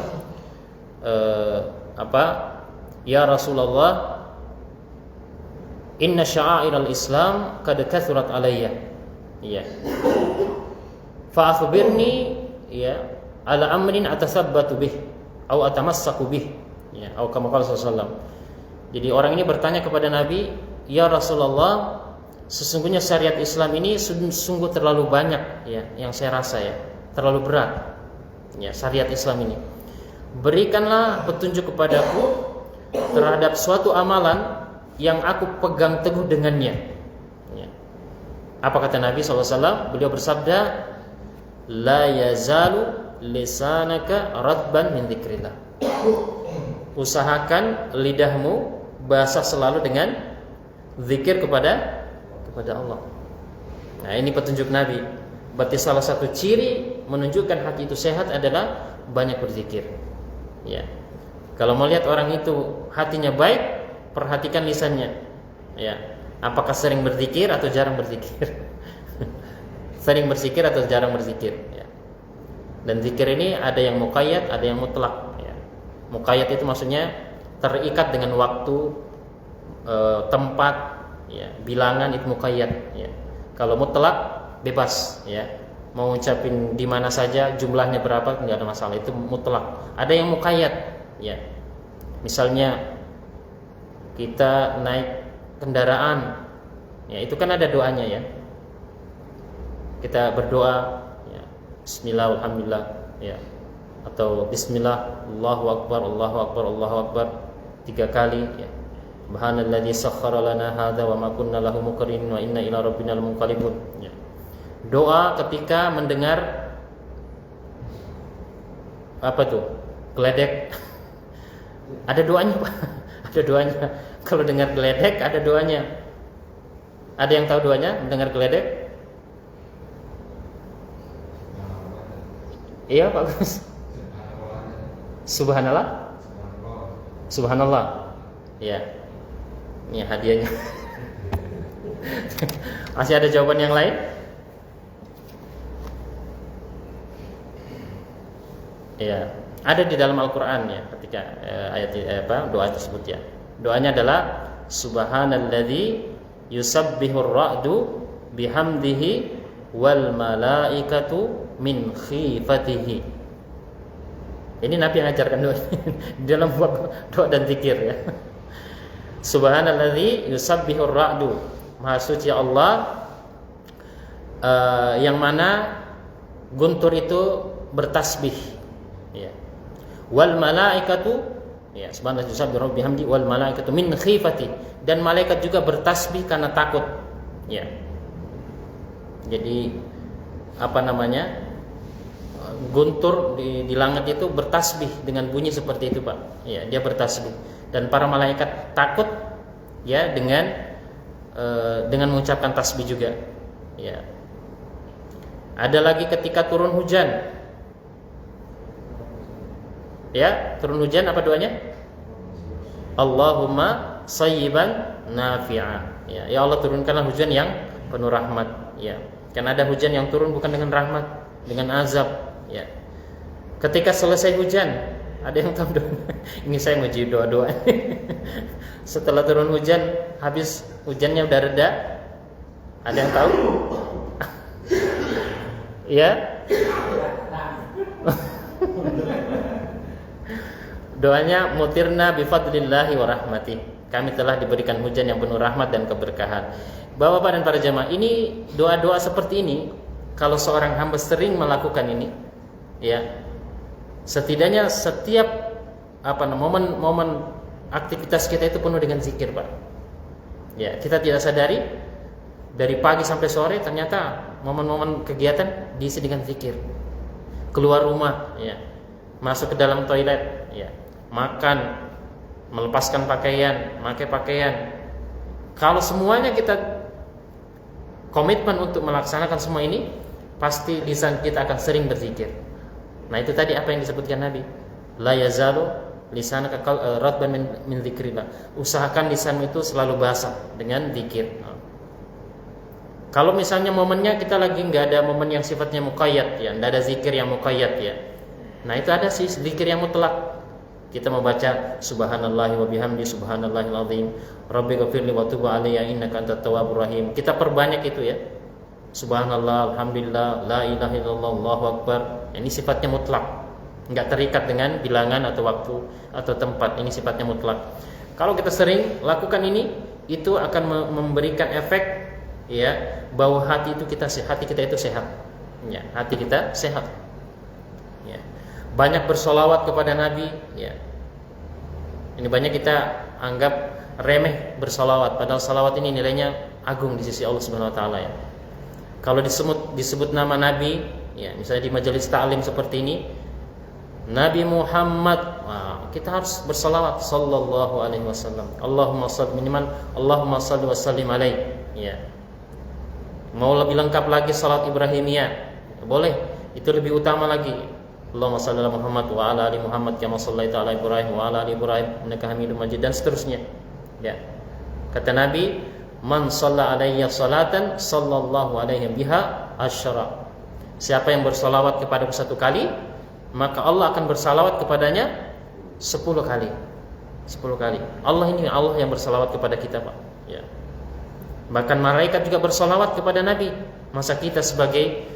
Speaker 1: ya Rasulullah, inna sya'airal Islam qad kathurat alayya, ya, fa akhbirni, ya, ala amrin atasabbatu bih atau atamassaku bih, ya, atau kama qala sallallahu. Jadi orang ini bertanya kepada Nabi, ya Rasulullah, sesungguhnya syariat Islam ini sungguh terlalu banyak, ya, yang saya rasa, ya, terlalu berat, ya, syariat Islam ini. Berikanlah petunjuk kepadaku terhadap suatu amalan yang aku pegang teguh dengannya, ya. Apa kata Nabi SAW? Beliau bersabda, la yazalu lisanaka radban min dzikrillah. Usahakan lidahmu basah selalu dengan zikir kepada Allah. Nah, ini petunjuk Nabi. Berarti salah satu ciri menunjukkan hati itu sehat adalah banyak berzikir, ya. Kalau mau lihat orang itu hatinya baik, perhatikan lisannya, Ya. Apakah sering berzikir atau jarang berzikir? Sering berzikir atau jarang berzikir, ya. Dan zikir ini ada yang muqayyad, ada yang mutlak, ya. Muqayyad itu maksudnya terikat dengan waktu, tempat, ya, bilangan, itu muqayyad, ya. Kalau mutlak bebas, ya. Mau ucapin di mana saja, jumlahnya berapa enggak ada masalah, itu mutlak. Ada yang muqayyad, ya. Misalnya kita naik kendaraan, ya, itu kan ada doanya, ya. Kita berdoa, ya, bismillah, alhamdulillah, ya, atau bismillah, Allahu akbar, Allahu akbar, Allahu akbar 3 kali, ya. Subhanalladzi sakhkhara lana hadza wa ma kunna lahu muqrinin wa inna ila rabbina lamunqalibun, ya. Doa ketika mendengar apa tuh? Geledek. Ada doanya, Pak. Ada doanya. Kalau dengar geledek ada doanya. Ada yang tahu doanya mendengar geledek? Iya, Pak Gus. Subhanallah. Subhanallah. Ya. Ini hadiahnya. Masih ada jawaban yang lain? Ya. Ada di dalam Al-Qur'an, ya, ketika ayat doa tersebut, ya. Doanya adalah subhanalladzi yusabbihur ra'du bihamdihi wal malaikatu min khifatihi. Ini Nabi yang ajarkan doa di dalam doa dan zikir, ya. Subhanalladzi yusabbihur ra'du, Maha suci Allah, yang mana guntur itu bertasbih, ya. Wal malaikatu, ya, subhanallah yusabbihu bihamdi wal malaikatu min khifati, dan malaikat juga bertasbih karena takut, ya. Jadi apa namanya? Guntur di langit itu bertasbih dengan bunyi seperti itu, Pak. Ya, dia bertasbih dan para malaikat takut, ya, dengan mengucapkan tasbih juga, ya. Ada lagi ketika turun hujan. Ya, turun hujan apa doanya? Allahumma sayyiban nafi'a. Ya, ya Allah, turunkanlah hujan yang penuh rahmat, ya. Karena ada hujan yang turun bukan dengan rahmat, dengan azab, ya. Ketika selesai hujan, ada yang tahu doa? Ini saya ngaji doa-doa. Setelah turun hujan, habis hujannya udah reda, ada yang tahu? Ya. Doanya mutirna bifadlillahi wa rahmatih. Kami telah diberikan hujan yang penuh rahmat dan keberkahan. Bapak-bapak dan para jamaah, ini doa-doa seperti ini, kalau seorang hamba sering melakukan ini, ya, setidaknya setiap momen aktivitas kita itu penuh dengan zikir, Pak. Ya, kita tidak sadari dari pagi sampai sore ternyata momen-momen kegiatan diisi dengan zikir. Keluar rumah, ya, masuk ke dalam toilet, ya, makan, melepaskan pakaian, pakai pakaian. Kalau semuanya kita komitmen untuk melaksanakan semua ini, pasti lisan kita akan sering berzikir. Nah, itu tadi apa yang disebutkan Nabi. La yazalu lisanaka ratban min dzikrillah. Usahakan lisanmu itu selalu basah dengan zikir. Kalau misalnya momennya kita lagi nggak ada momen yang sifatnya muqayyad, ya, nggak ada zikir yang muqayyad, ya. Nah, itu ada sih zikir yang mutlak. Kita mau baca subhanallahi wa bihamdi subhanallahil azim, rabbighfirli wa tub alayya innaka antat tawwabur rahim. Kita perbanyak itu, ya. Subhanallah, alhamdulillah, la ilaha illallah, Allahu akbar. Ini sifatnya mutlak, enggak terikat dengan bilangan atau waktu atau tempat. Ini sifatnya mutlak. Kalau kita sering lakukan ini, itu akan memberikan efek, ya, bahwa hati kita itu sehat. Ya, hati kita sehat. Ya. Banyak bersolawat kepada Nabi, ya. Ini banyak kita anggap remeh bersolawat, padahal salawat ini nilainya agung di sisi Allah Subhanahu wa taala, ya. Kalau disebut nama Nabi, ya, misalnya di majelis ta'lim seperti ini, Nabi Muhammad, kita harus bersalawat sallallahu alaihi wasallam. Allahumma shalli minimal Allahumma shalli wa sallim alaihi, ya. Mau lebih lengkap lagi salat Ibrahimiyah, boleh, itu lebih utama lagi. Allahumma shalli ala Muhammad wa ala ali Muhammad kama shallaita ala Ibrahim wa ala ali Ibrahim innaka Hamidum Majid, dan seterusnya, ya. Kata Nabi, "Man shalla alayya salatan sallallahu alaihi biha asyara." Siapa yang bersalawat kepadaku 1 kali, maka Allah akan bersalawat kepadanya 10 kali. 10 kali. Allah ini Allah yang bersalawat kepada kita, Pak. Ya. Bahkan malaikat juga bersalawat kepada Nabi. Masa kita sebagai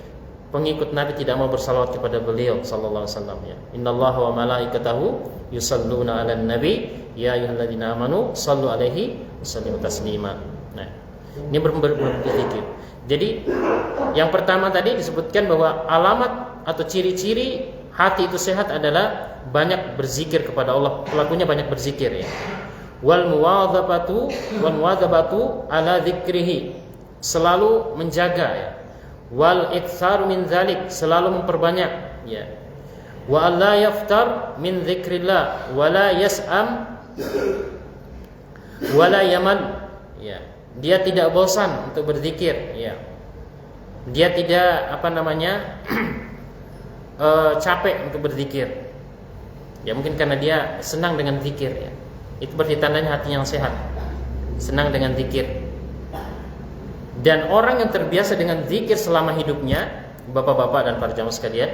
Speaker 1: pengikut Nabi tidak mau bersalawat kepada beliau sallallahu alaihi wasallam, ya. Innallaha wa malaikatahu yusalluna 'alan nabi ya ayyuhalladzina amanu sallu alaihi wasallimu taslima. Nah, ini berzikir. Jadi yang pertama tadi disebutkan bahwa alamat atau ciri-ciri hati itu sehat adalah banyak berzikir kepada Allah, pelakunya banyak berzikir, ya. Wal muwadzabatu ala dzikrihi, selalu menjaga, ya. Wal iktsar min dzalik, selalu memperbanyak, ya. Wa alla yaftar min dzikrillah wa la yas'am wa la yaman, ya. Dia tidak bosan untuk berzikir, ya. Dia tidak capek untuk berzikir. Ya mungkin karena dia senang dengan zikir, ya. Itu berarti tandanya hatinya yang sehat, senang dengan zikir. Dan orang yang terbiasa dengan zikir selama hidupnya, bapak-bapak dan para jamaah sekalian,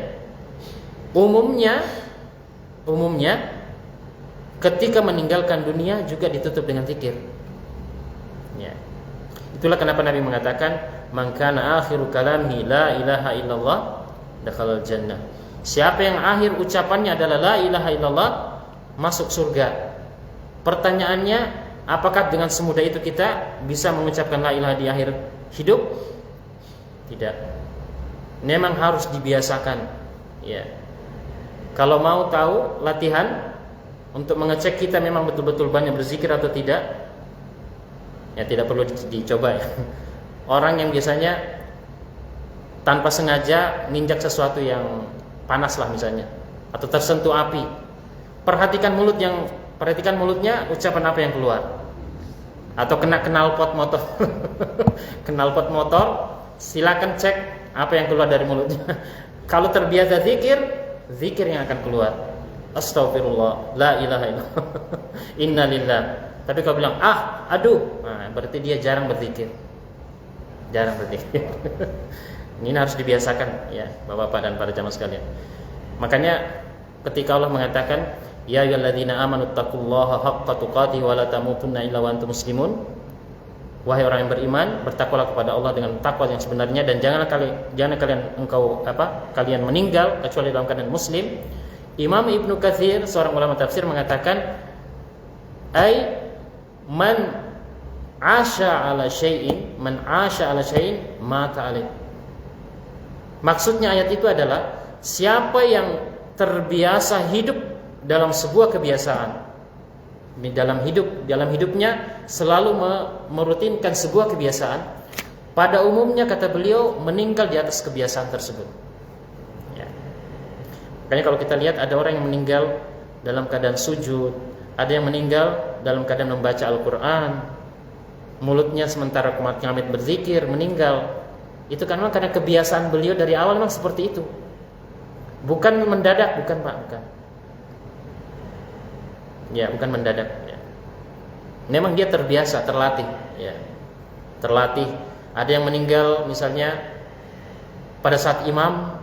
Speaker 1: umumnya ketika meninggalkan dunia juga ditutup dengan zikir, ya. Itulah kenapa Nabi mengatakan, "Man kana akhiru kalamihi la ilaha illallah dakhalal jannah." Siapa yang akhir ucapannya adalah la ilaha illallah, masuk surga. Pertanyaannya, apakah dengan semudah itu kita bisa mengucapkan la ilaha di akhir hidup? Tidak. Memang harus dibiasakan, ya. Kalau mau tahu latihan untuk mengecek kita memang betul-betul banyak berzikir atau tidak, ya tidak perlu dicoba, ya. Orang yang biasanya tanpa sengaja nginjak sesuatu yang panas lah misalnya, atau tersentuh api, perhatikan mulutnya, ucapan apa yang keluar. Atau kena knalpot motor knalpot motor, silakan cek apa yang keluar dari mulutnya. Kalau terbiasa zikir yang akan keluar, astagfirullah, la ilaha illallah, innalillah. Tapi kalau bilang aduh, nah, berarti dia jarang berzikir. Ini harus dibiasakan, ya, Bapak-bapak dan para jamaah sekalian. Makanya ketika Allah mengatakan, ya ayyuhalladzina amanu taqullaha haqqa tuqatih wa la tamutunna illa wa antum muslimun. Wahai orang yang beriman, bertakwalah kepada Allah dengan takwa yang sebenarnya, dan jangan kalian meninggal kecuali dalam keadaan muslim. Imam Ibnu Katsir, seorang ulama tafsir, mengatakan, man 'asha 'ala syai'in mata 'alaih. Maksudnya ayat itu adalah siapa yang terbiasa hidup dalam sebuah kebiasaan, dalam hidupnya selalu merutinkan sebuah kebiasaan, pada umumnya kata beliau meninggal di atas kebiasaan tersebut, ya. Makanya kalau kita lihat ada orang yang meninggal dalam keadaan sujud, ada yang meninggal dalam keadaan membaca Al-Quran, mulutnya sementara kumat-kamit berzikir, meninggal. Itu karena kebiasaan beliau dari awal memang seperti itu. Bukan mendadak, bukan Pak, bukan. Ya, bukan mendadak, ya. Memang dia terbiasa, terlatih, ya. Terlatih. Ada yang meninggal misalnya pada saat imam,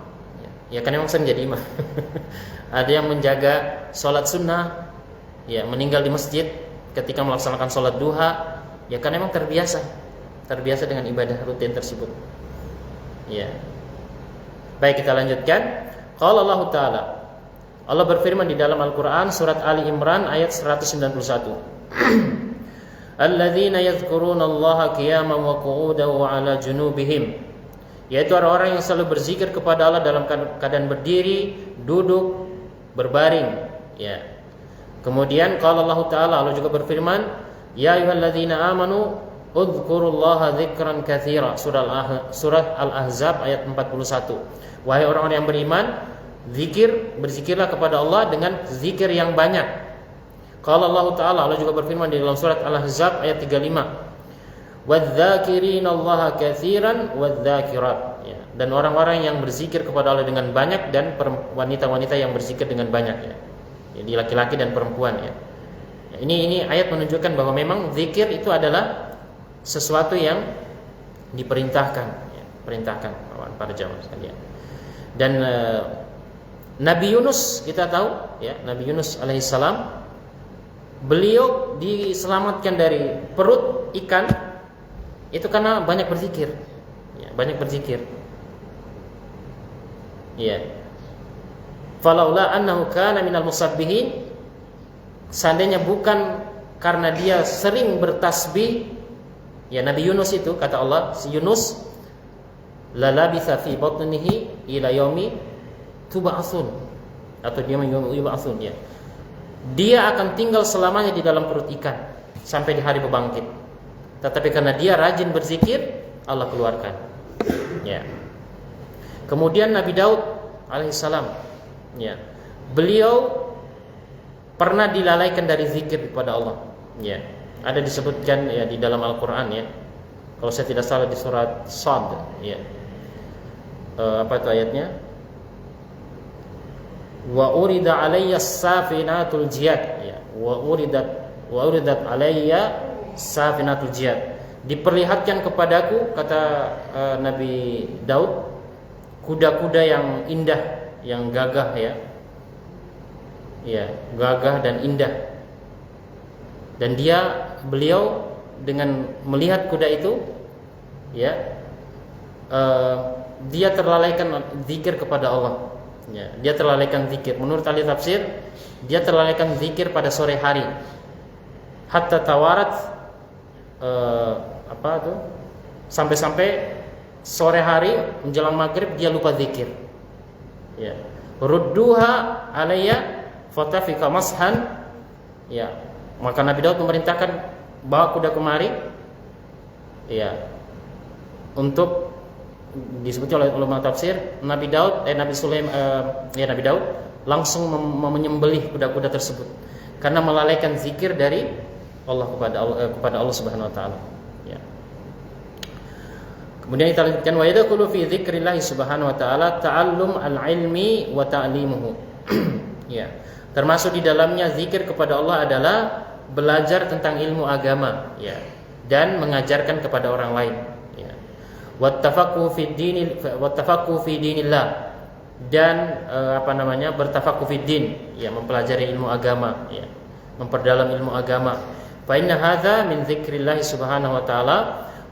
Speaker 1: ya kan memang sering jadi imam. Ada yang menjaga sholat sunnah, ya, meninggal di masjid ketika melaksanakan sholat duha, ya kan memang terbiasa dengan ibadah rutin tersebut. Ya. Baik, kita lanjutkan. Qala Allah Ta'ala, Allah berfirman di dalam Al-Quran surat Ali Imran ayat 191. Alladzina yadhkuruna Allaha qiyaman wa qu'udan wa 'ala junubihim, yaitu orang-orang yang selalu berzikir kepada Allah dalam keadaan berdiri, duduk, berbaring, ya. Kemudian qala Allah Ta'ala, Allah juga berfirman, ya ayyuhalladzina amanu udhkurullaha dzikran katsira, surah Al-Ahzab ayat 41. Wahai orang-orang yang beriman, berzikirlah kepada Allah dengan zikir yang banyak. Qala Allah Ta'ala, Allah juga berfirman di dalam surat Al-Ahzab ayat 35, wadzakirinallaha katsiran wadzakirat, ya. Dan orang-orang yang berzikir kepada Allah dengan banyak, dan wanita-wanita yang berzikir dengan banyak, ya. Jadi laki-laki dan perempuan, ya. Ini ayat menunjukkan bahwa memang zikir itu adalah sesuatu yang diperintahkan, ya, perintahkan para jamaah sekalian. Dan Nabi Yunus kita tahu, ya, Nabi Yunus alaihissalam, beliau diselamatkan dari perut ikan itu karena banyak berzikir, ya, banyak berzikir. Ya. Falaula annahu kana minal musabbihin, seandainya bukan karena dia sering bertasbih, ya, Nabi Yunus itu kata Allah, si Yunus la labitha fi batnihi ila yaumi tub'atsun, atau dia yub'atsun, ya. Dia akan tinggal selamanya di dalam perut ikan sampai di hari bangkit. Tetapi karena dia rajin berzikir, Allah keluarkan. Ya. Kemudian Nabi Daud alaihissalam, ya, beliau pernah dilalaikan dari zikir kepada Allah. Ya. Ada disebutkan, ya, di dalam Al-Qur'an, ya. Kalau saya tidak salah di surat Sad, ya. Apa itu ayatnya? Wa urida alayya safinatul jiyad, ya. Wa uridat alayya safinatul jiyad. Diperlihatkan kepadaku, kata Nabi Daud, kuda-kuda yang indah, yang gagah, ya. Ya, gagah dan indah. Dan beliau dengan melihat kuda itu, ya, dia terlalaikan zikir kepada Allah. Ya, dia terlalaikan zikir. Menurut ahli tafsir, dia terlalaikan zikir pada sore hari. Hatta tawarat, sampai-sampai sore hari menjelang maghrib dia lupa zikir. Ya. Rudduha alayya fatafika mashan. Ya. Maka Nabi Daud memerintahkan, bawa kuda kemari. Ya. Untuk disebut oleh ulama tafsir, Nabi Daud langsung menyembelih kuda-kuda tersebut karena melalaikan zikir dari Allah kepada Allah Subhanahu wa taala. Ya. Kemudian kita lanjutkan, wa yadkhulu fi dzikrillah subhanahu wa ta'ala ta'allum al-ilmi wa ta'limuhu. Ya. Termasuk di dalamnya zikir kepada Allah adalah belajar tentang ilmu agama, ya, dan mengajarkan kepada orang lain, ya. Wattafaqu fi dinillah, dan bertafaqquh fi din, ya, mempelajari ilmu agama, ya, memperdalam ilmu agama. Fa inna hadza min dzikrillah subhanahu wa ta'ala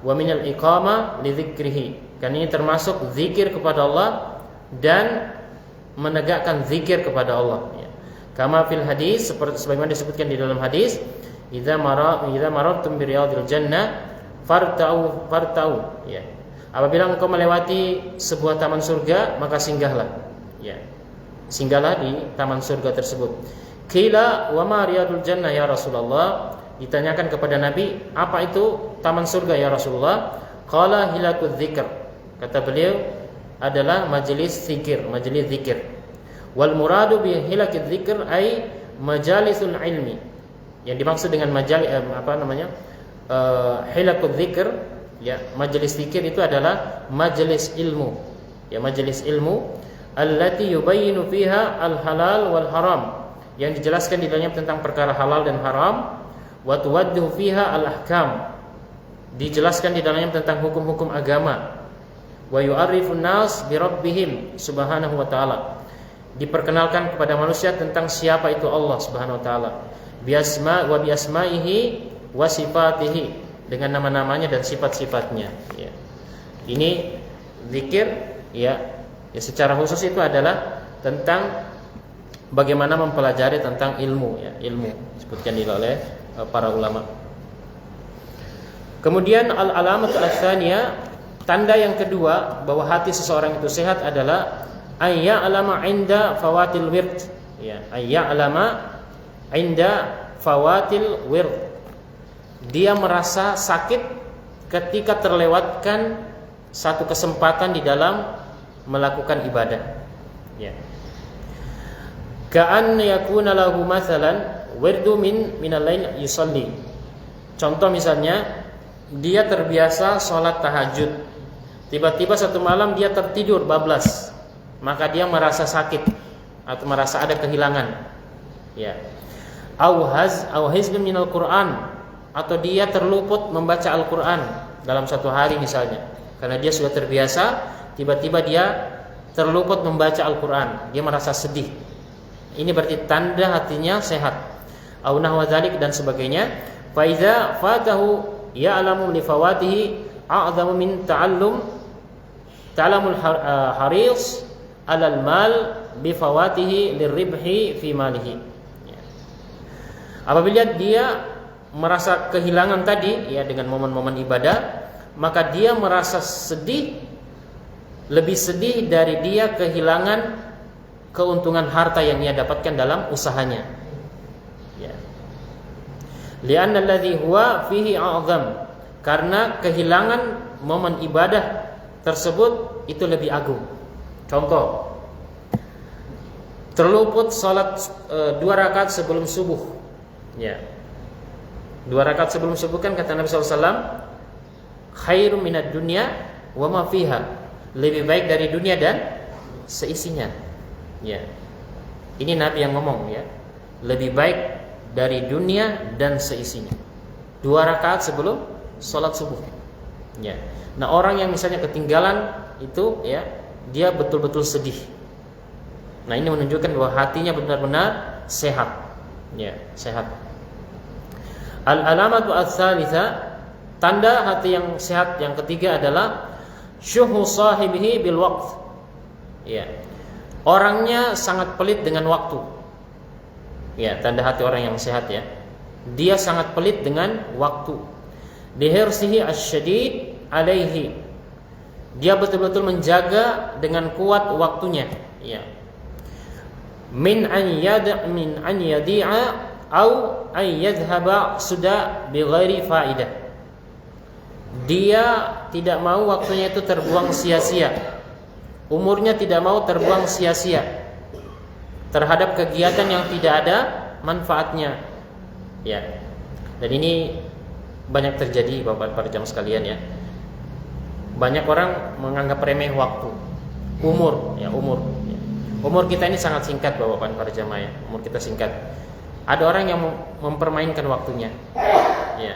Speaker 1: wa minal iqama li dzikrihi. Kan ini termasuk zikir kepada Allah dan menegakkan zikir kepada Allah, ya. Kama fil hadis, seperti sebagaimana disebutkan di dalam hadis, idza marartum bi riyadil jannah fartau, ya. Apabila engkau melewati sebuah taman surga, maka singgahlah, ya. Singgahlah di taman surga tersebut. Qila wa ma riyadul jannah ya Rasulullah? Ditanyakan kepada Nabi, apa itu taman surga ya Rasulullah? Qala hilakudz dzikr. Kata beliau, adalah majelis zikir, majelis zikir. Wal muradu bi hilakidz dzikr ay majalisul ilmi. Yang dimaksud dengan hilakudz dzikr, ya, majelis zikir itu adalah majelis ilmu, ya, majelis ilmu allati yubayyinu fiha al-halal wal haram, yang dijelaskan di dalamnya tentang perkara halal dan haram. Wa tuwaddihu fiha al-ahkam, dijelaskan di dalamnya tentang hukum-hukum agama. Wa yu'arrifun nas bi rabbihim subhanahu wa ta'ala, diperkenalkan kepada manusia tentang siapa itu Allah Subhanahu wa taala, bi asma'ihi wa sifatihi, dengan nama-namanya dan sifat-sifatnya, ya. Ini zikir, ya, secara khusus itu adalah tentang bagaimana mempelajari tentang ilmu, ya, ilmu disebutkan oleh para ulama. Kemudian al-alamatu ats-tsaniyah, tanda yang kedua bahwa hati seseorang itu sehat adalah ayya'lama 'inda fawatil wird, ya, ayya'lama 'inda fawatil wird. Dia merasa sakit ketika terlewatkan satu kesempatan di dalam melakukan ibadah, ya. Ka'an yakuna lahu mathalan wirdu minal lail yusalli. Contoh misalnya, dia terbiasa sholat tahajud, tiba-tiba satu malam dia tertidur bablas, maka dia merasa sakit atau merasa ada kehilangan, ya. au hizbun minal Qur'an, atau dia terluput membaca Al-Qur'an dalam satu hari misalnya, karena dia sudah terbiasa, tiba-tiba dia terluput membaca Al-Qur'an, dia merasa sedih. Ini berarti tanda hatinya sehat. Au nahwa dzalik dan sebagainya. Fa iza fatahu ya'lamu li fawatihi a'zamu min ta'lamul haris 'alal mal bi fawatihi liribhi fi malihi. Apabila dia merasa kehilangan tadi ya dengan momen-momen ibadah, maka dia merasa sedih, lebih sedih dari dia kehilangan keuntungan harta yang ia dapatkan dalam usahanya. Ya. Li'anna alladhi huwa fihi a'zam, karena kehilangan momen ibadah tersebut itu lebih agung. Contoh, terluput salat 2 rakaat sebelum subuh. Ya. 2 rakaat sebelum subuh kan kata Nabi SAW, khairum minad dunya wa ma fiha, lebih baik dari dunia dan seisinya. Ya. Ini Nabi yang ngomong ya. Lebih baik dari dunia dan seisinya. 2 rakaat sebelum salat subuh. Ya. Nah, orang yang misalnya ketinggalan itu ya, dia betul-betul sedih. Nah, ini menunjukkan bahwa hatinya benar-benar sehat. Ya, sehat. Al-alamatu ats-tsalitsa, tanda hati yang sehat yang ketiga adalah syuhu sahibihi bil waqt. Ya. Orangnya sangat pelit dengan waktu. Ya, tanda hati orang yang sehat ya. Dia sangat pelit dengan waktu. Dihirsihi asyadid alaihi. Dia betul-betul menjaga dengan kuat waktunya, ya. Min an yadi'a au an yadhhaba suda bighairi faidah. Dia tidak mau waktunya itu terbuang sia-sia. Umurnya tidak mau terbuang sia-sia terhadap kegiatan yang tidak ada manfaatnya. Ya. Dan ini banyak terjadi Bapak para jamaah sekalian ya. Banyak orang menganggap remeh waktu. Umur, ya. Umur kita ini sangat singkat Bapak para jamaah ya. Umur kita singkat. Ada orang yang mempermainkan waktunya. Ya.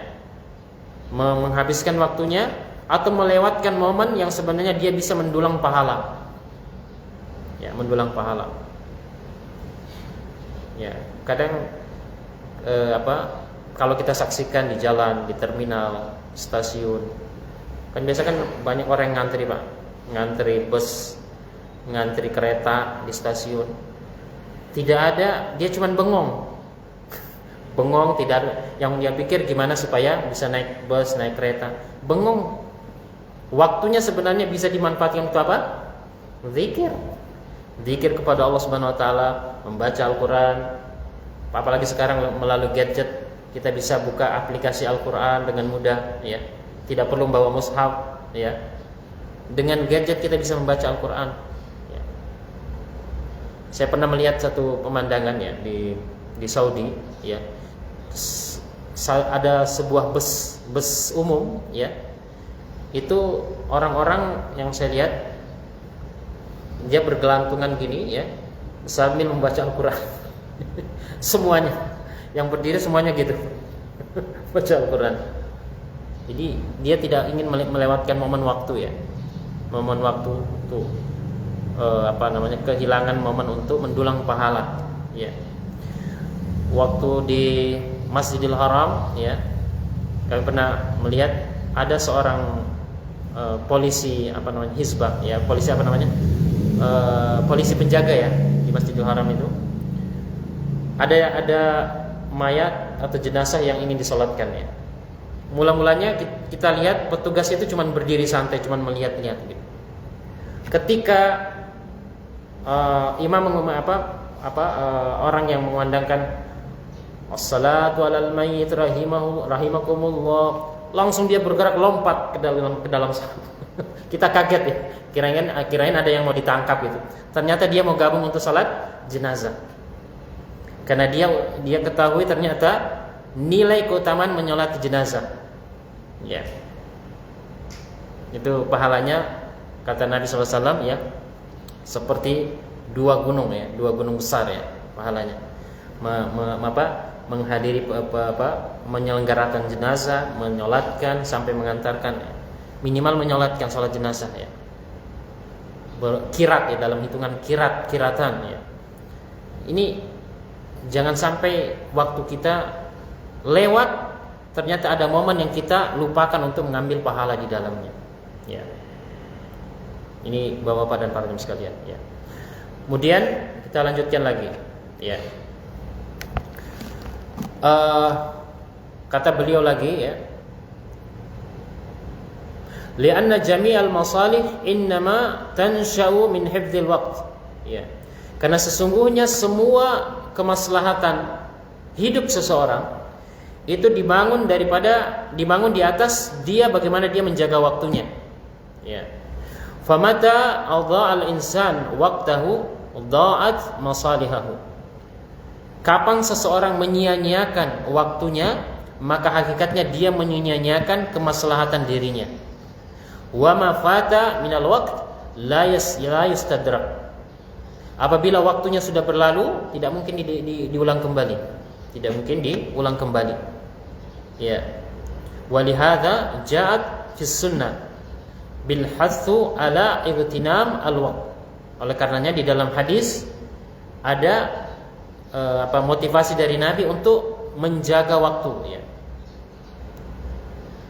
Speaker 1: Menghabiskan waktunya atau melewatkan momen yang sebenarnya dia bisa mendulang pahala. Ya, mendulang pahala. Ya, kadang kalau kita saksikan di jalan, di terminal, stasiun, kan biasa kan banyak orang yang ngantri Pak, ngantri bus, ngantri kereta di stasiun. Tidak ada, dia cuman bengong, tidak ada yang dia pikir gimana supaya bisa naik bus, naik kereta. Bengong. Waktunya sebenarnya bisa dimanfaatkan untuk apa? Zikir kepada Allah Subhanahu wa taala, membaca Al-Qur'an. Apalagi sekarang melalui gadget kita bisa buka aplikasi Al-Qur'an dengan mudah ya. Tidak perlu membawa mushaf ya. Dengan gadget kita bisa membaca Al-Qur'an ya. Saya pernah melihat satu pemandangan ya di Saudi ya. Ada sebuah bus umum ya. Itu orang-orang yang saya lihat dia bergelantungan gini ya, sambil membaca Al-Qur'an. Semuanya yang berdiri semuanya gitu. Baca Al-Qur'an. Jadi dia tidak ingin melewatkan momen waktu ya. Momen waktu tuh kehilangan momen untuk mendulang pahala ya. Waktu di Masjidil Haram ya, kami pernah melihat ada seorang polisi hizbah ya, polisi penjaga ya di Masjidil Haram itu. Ada mayat atau jenazah yang ingin disolatkan ya. Mula-mulanya kita lihat petugas itu cuma berdiri santai, cuma melihat-lihat gitu. Ketika imam orang yang mengumandangkan as-salatu alal mayyit rahimakumullah, langsung dia bergerak lompat ke dalam kita kaget ya, kirain ada yang mau ditangkap gitu. Ternyata dia mau gabung untuk salat jenazah. Karena dia ketahui ternyata nilai keutamaan menyolati jenazah. Ya. Itu pahalanya kata Nabi SAW ya, seperti 2 gunung ya, 2 gunung besar ya pahalanya. menghadiri menyelenggarakan jenazah, menyolatkan sampai mengantarkan, minimal menyolatkan sholat jenazah ya. Kirat ya, dalam hitungan kiratan ya. Ini jangan sampai waktu kita lewat ternyata ada momen yang kita lupakan untuk mengambil pahala di dalamnya ya. Ini Bapak-bapak dan para jemaah sekalian ya. Kemudian kita lanjutkan lagi ya. Kata beliau lagi ya, lianna jami'al masalih innama tansha'u min hifdzil waqt ya. Karena sesungguhnya semua kemaslahatan hidup seseorang itu dibangun di atas dia bagaimana dia menjaga waktunya ya. Famata adha'al insan waqtahu dha'at masalihahu. Kapan seseorang menyia-nyiakan waktunya, maka hakikatnya dia menyia-nyiakan kemaslahatan dirinya. Wa ma fata minal waqt la yustadrak. Apabila waktunya sudah berlalu, tidak mungkin diulang kembali. Tidak mungkin diulang kembali. Ya. Walihada ja'at fis sunnah bil hathu ala igtinam al-waqt. Oleh karenanya di dalam hadis ada motivasi dari Nabi untuk menjaga waktu ya.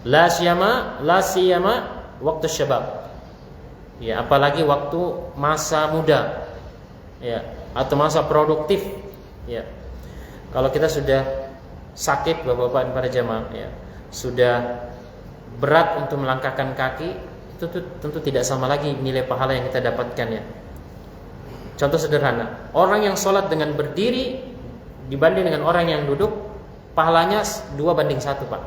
Speaker 1: La siyama waktu syabab. Ya, apalagi waktu masa muda. Ya, atau masa produktif ya. Kalau kita sudah sakit Bapak-bapak dan para jamaah ya, sudah berat untuk melangkahkan kaki, itu tentu tidak sama lagi nilai pahala yang kita dapatkan ya. Contoh sederhana, orang yang sholat dengan berdiri dibanding dengan orang yang duduk, pahalanya 2:1 Pak.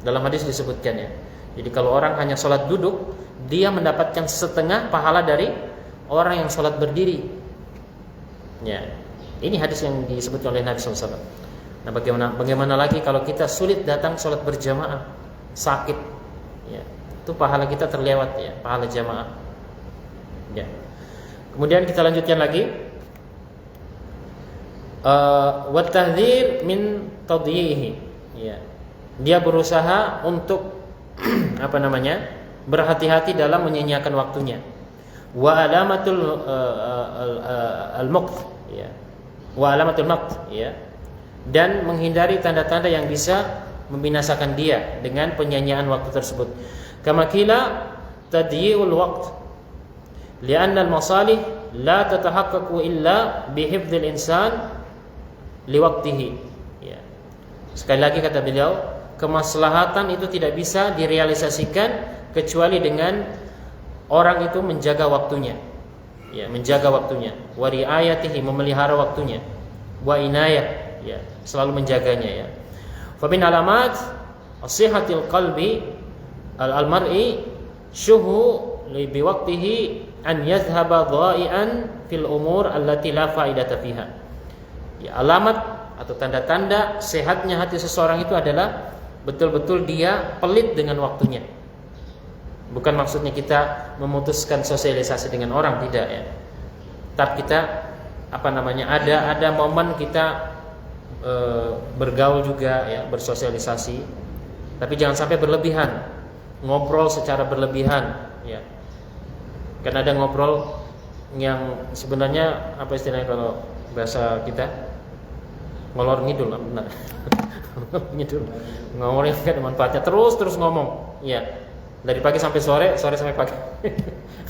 Speaker 1: Dalam hadis disebutkan ya. Jadi kalau orang hanya sholat duduk, dia mendapatkan setengah pahala dari orang yang sholat berdiri. Ya, ini hadis yang disebutkan oleh Nabi SAW. Nah, bagaimana lagi kalau kita sulit datang sholat berjamaah, sakit, ya, itu pahala kita terlewat ya, pahala jamaah. Ya. Kemudian kita lanjutkan lagi. Wa tahdhir min tadyihi. Ya. Dia berusaha untuk berhati-hati dalam menyia-nyiakan waktunya. Wa alamatul al-maqt ya. Wa alamatul maqt ya. Dan menghindari tanda-tanda yang bisa membinasakan dia dengan penyia-nyiaan waktu tersebut. Kama qila tadyi'ul waqt li'anna al-masalih la tatahaqqaqu illa bihifdzil insan liwaqtihi ya. Sekali lagi kata beliau, kemaslahatan itu tidak bisa direalisasikan kecuali dengan orang itu menjaga waktunya ya, menjaga waktunya, wa riayatihi, memelihara waktunya, wa inayah ya, selalu menjaganya ya. Fa min alamat as-sihhatil qalbi al-mar'i syuhu li biwaqtihi an yadhhaba dha'ian fil umur allati la faidata fiha. Ya, alamat atau tanda-tanda sehatnya hati seseorang itu adalah betul-betul dia pelit dengan waktunya. Bukan maksudnya kita memutuskan sosialisasi dengan orang, tidak ya. Tapi kita ada momen kita bergaul juga ya, bersosialisasi. Tapi jangan sampai berlebihan. Ngobrol secara berlebihan ya. Karena ada ngobrol yang sebenarnya apa istilahnya kalau bahasa kita, ngolor ngidul lah, benar. Ngidul. Ngomong yang enggak ada manfaatnya, terus ngomong. Ya. Dari pagi sampai sore sampai pagi.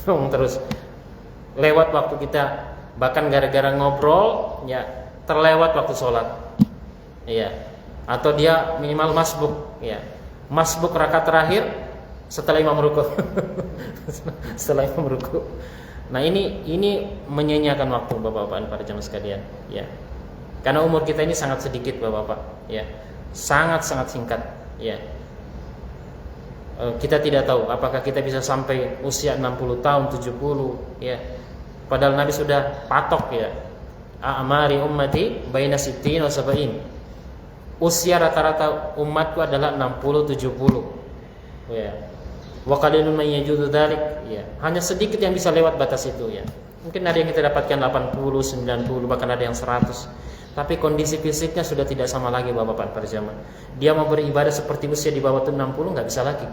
Speaker 1: Ngomong terus. Lewat waktu kita, bahkan gara-gara ngobrol ya terlewat waktu sholat. Iya. Atau dia minimal masbuk, ya. Masbuk rakaat terakhir setelah imam ruku. Setelah imam ruku. Nah, ini menyia-nyiakan waktu Bapak-bapak dan para jamaah sekalian, ya. Karena umur kita ini sangat sedikit Bapak-bapak, ya. Sangat-sangat singkat, ya. Kita tidak tahu apakah kita bisa sampai usia 60 tahun, 70, ya. Padahal Nabi sudah patok, ya. A'mari ummati baina sittin wa sab'in. Usia rata-rata umatku adalah 60 70. Ya. Wa qalilun man yajuzu dzalik, ya. Hanya sedikit yang bisa lewat batas itu, ya. Mungkin ada yang kita dapatkan 80, 90, bahkan ada yang 100. tapi kondisi fisiknya sudah tidak sama lagi Bapak-bapak para jamaah. Dia mau beribadah seperti usia di bawah 60 nggak bisa lagi.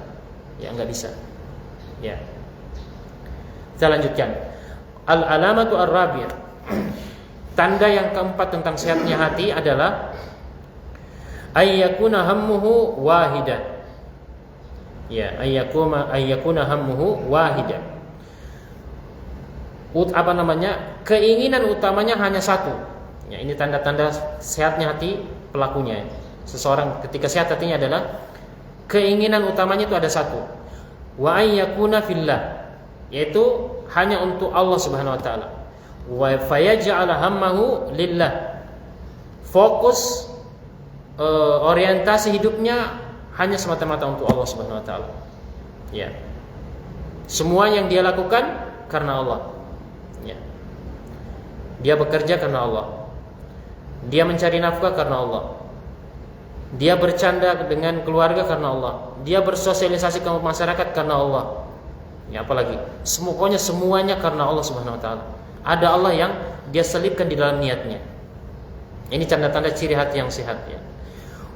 Speaker 1: Ya, nggak bisa. Ya. Kita lanjutkan. Al-alamatu ar-rabi'ah. Tanda yang keempat tentang sehatnya hati adalah ayyakuna hammuhu wahidan. Ya, ayyakuna hammuhu wahidan. Keinginan utamanya hanya satu. Ya, ini tanda-tanda sehatnya hati pelakunya. Seseorang ketika sehat hatinya adalah keinginan utamanya itu ada satu. Wa ayyakuna fillah, yaitu hanya untuk Allah Subhanahu wa taala. Wa fayaj'ala hammahu lillah. Fokus orientasi hidupnya hanya semata-mata untuk Allah Subhanahu wa taala. Ya. Semua yang dia lakukan karena Allah. Ya. Dia bekerja karena Allah. Dia mencari nafkah karena Allah. Dia bercanda dengan keluarga karena Allah. Dia bersosialisasi ke masyarakat karena Allah. Ya, apalagi pokoknya semuanya karena Allah Subhanahu wa taala. Ada Allah yang dia selipkan di dalam niatnya. Ini tanda-tanda ciri hati yang sehat ya.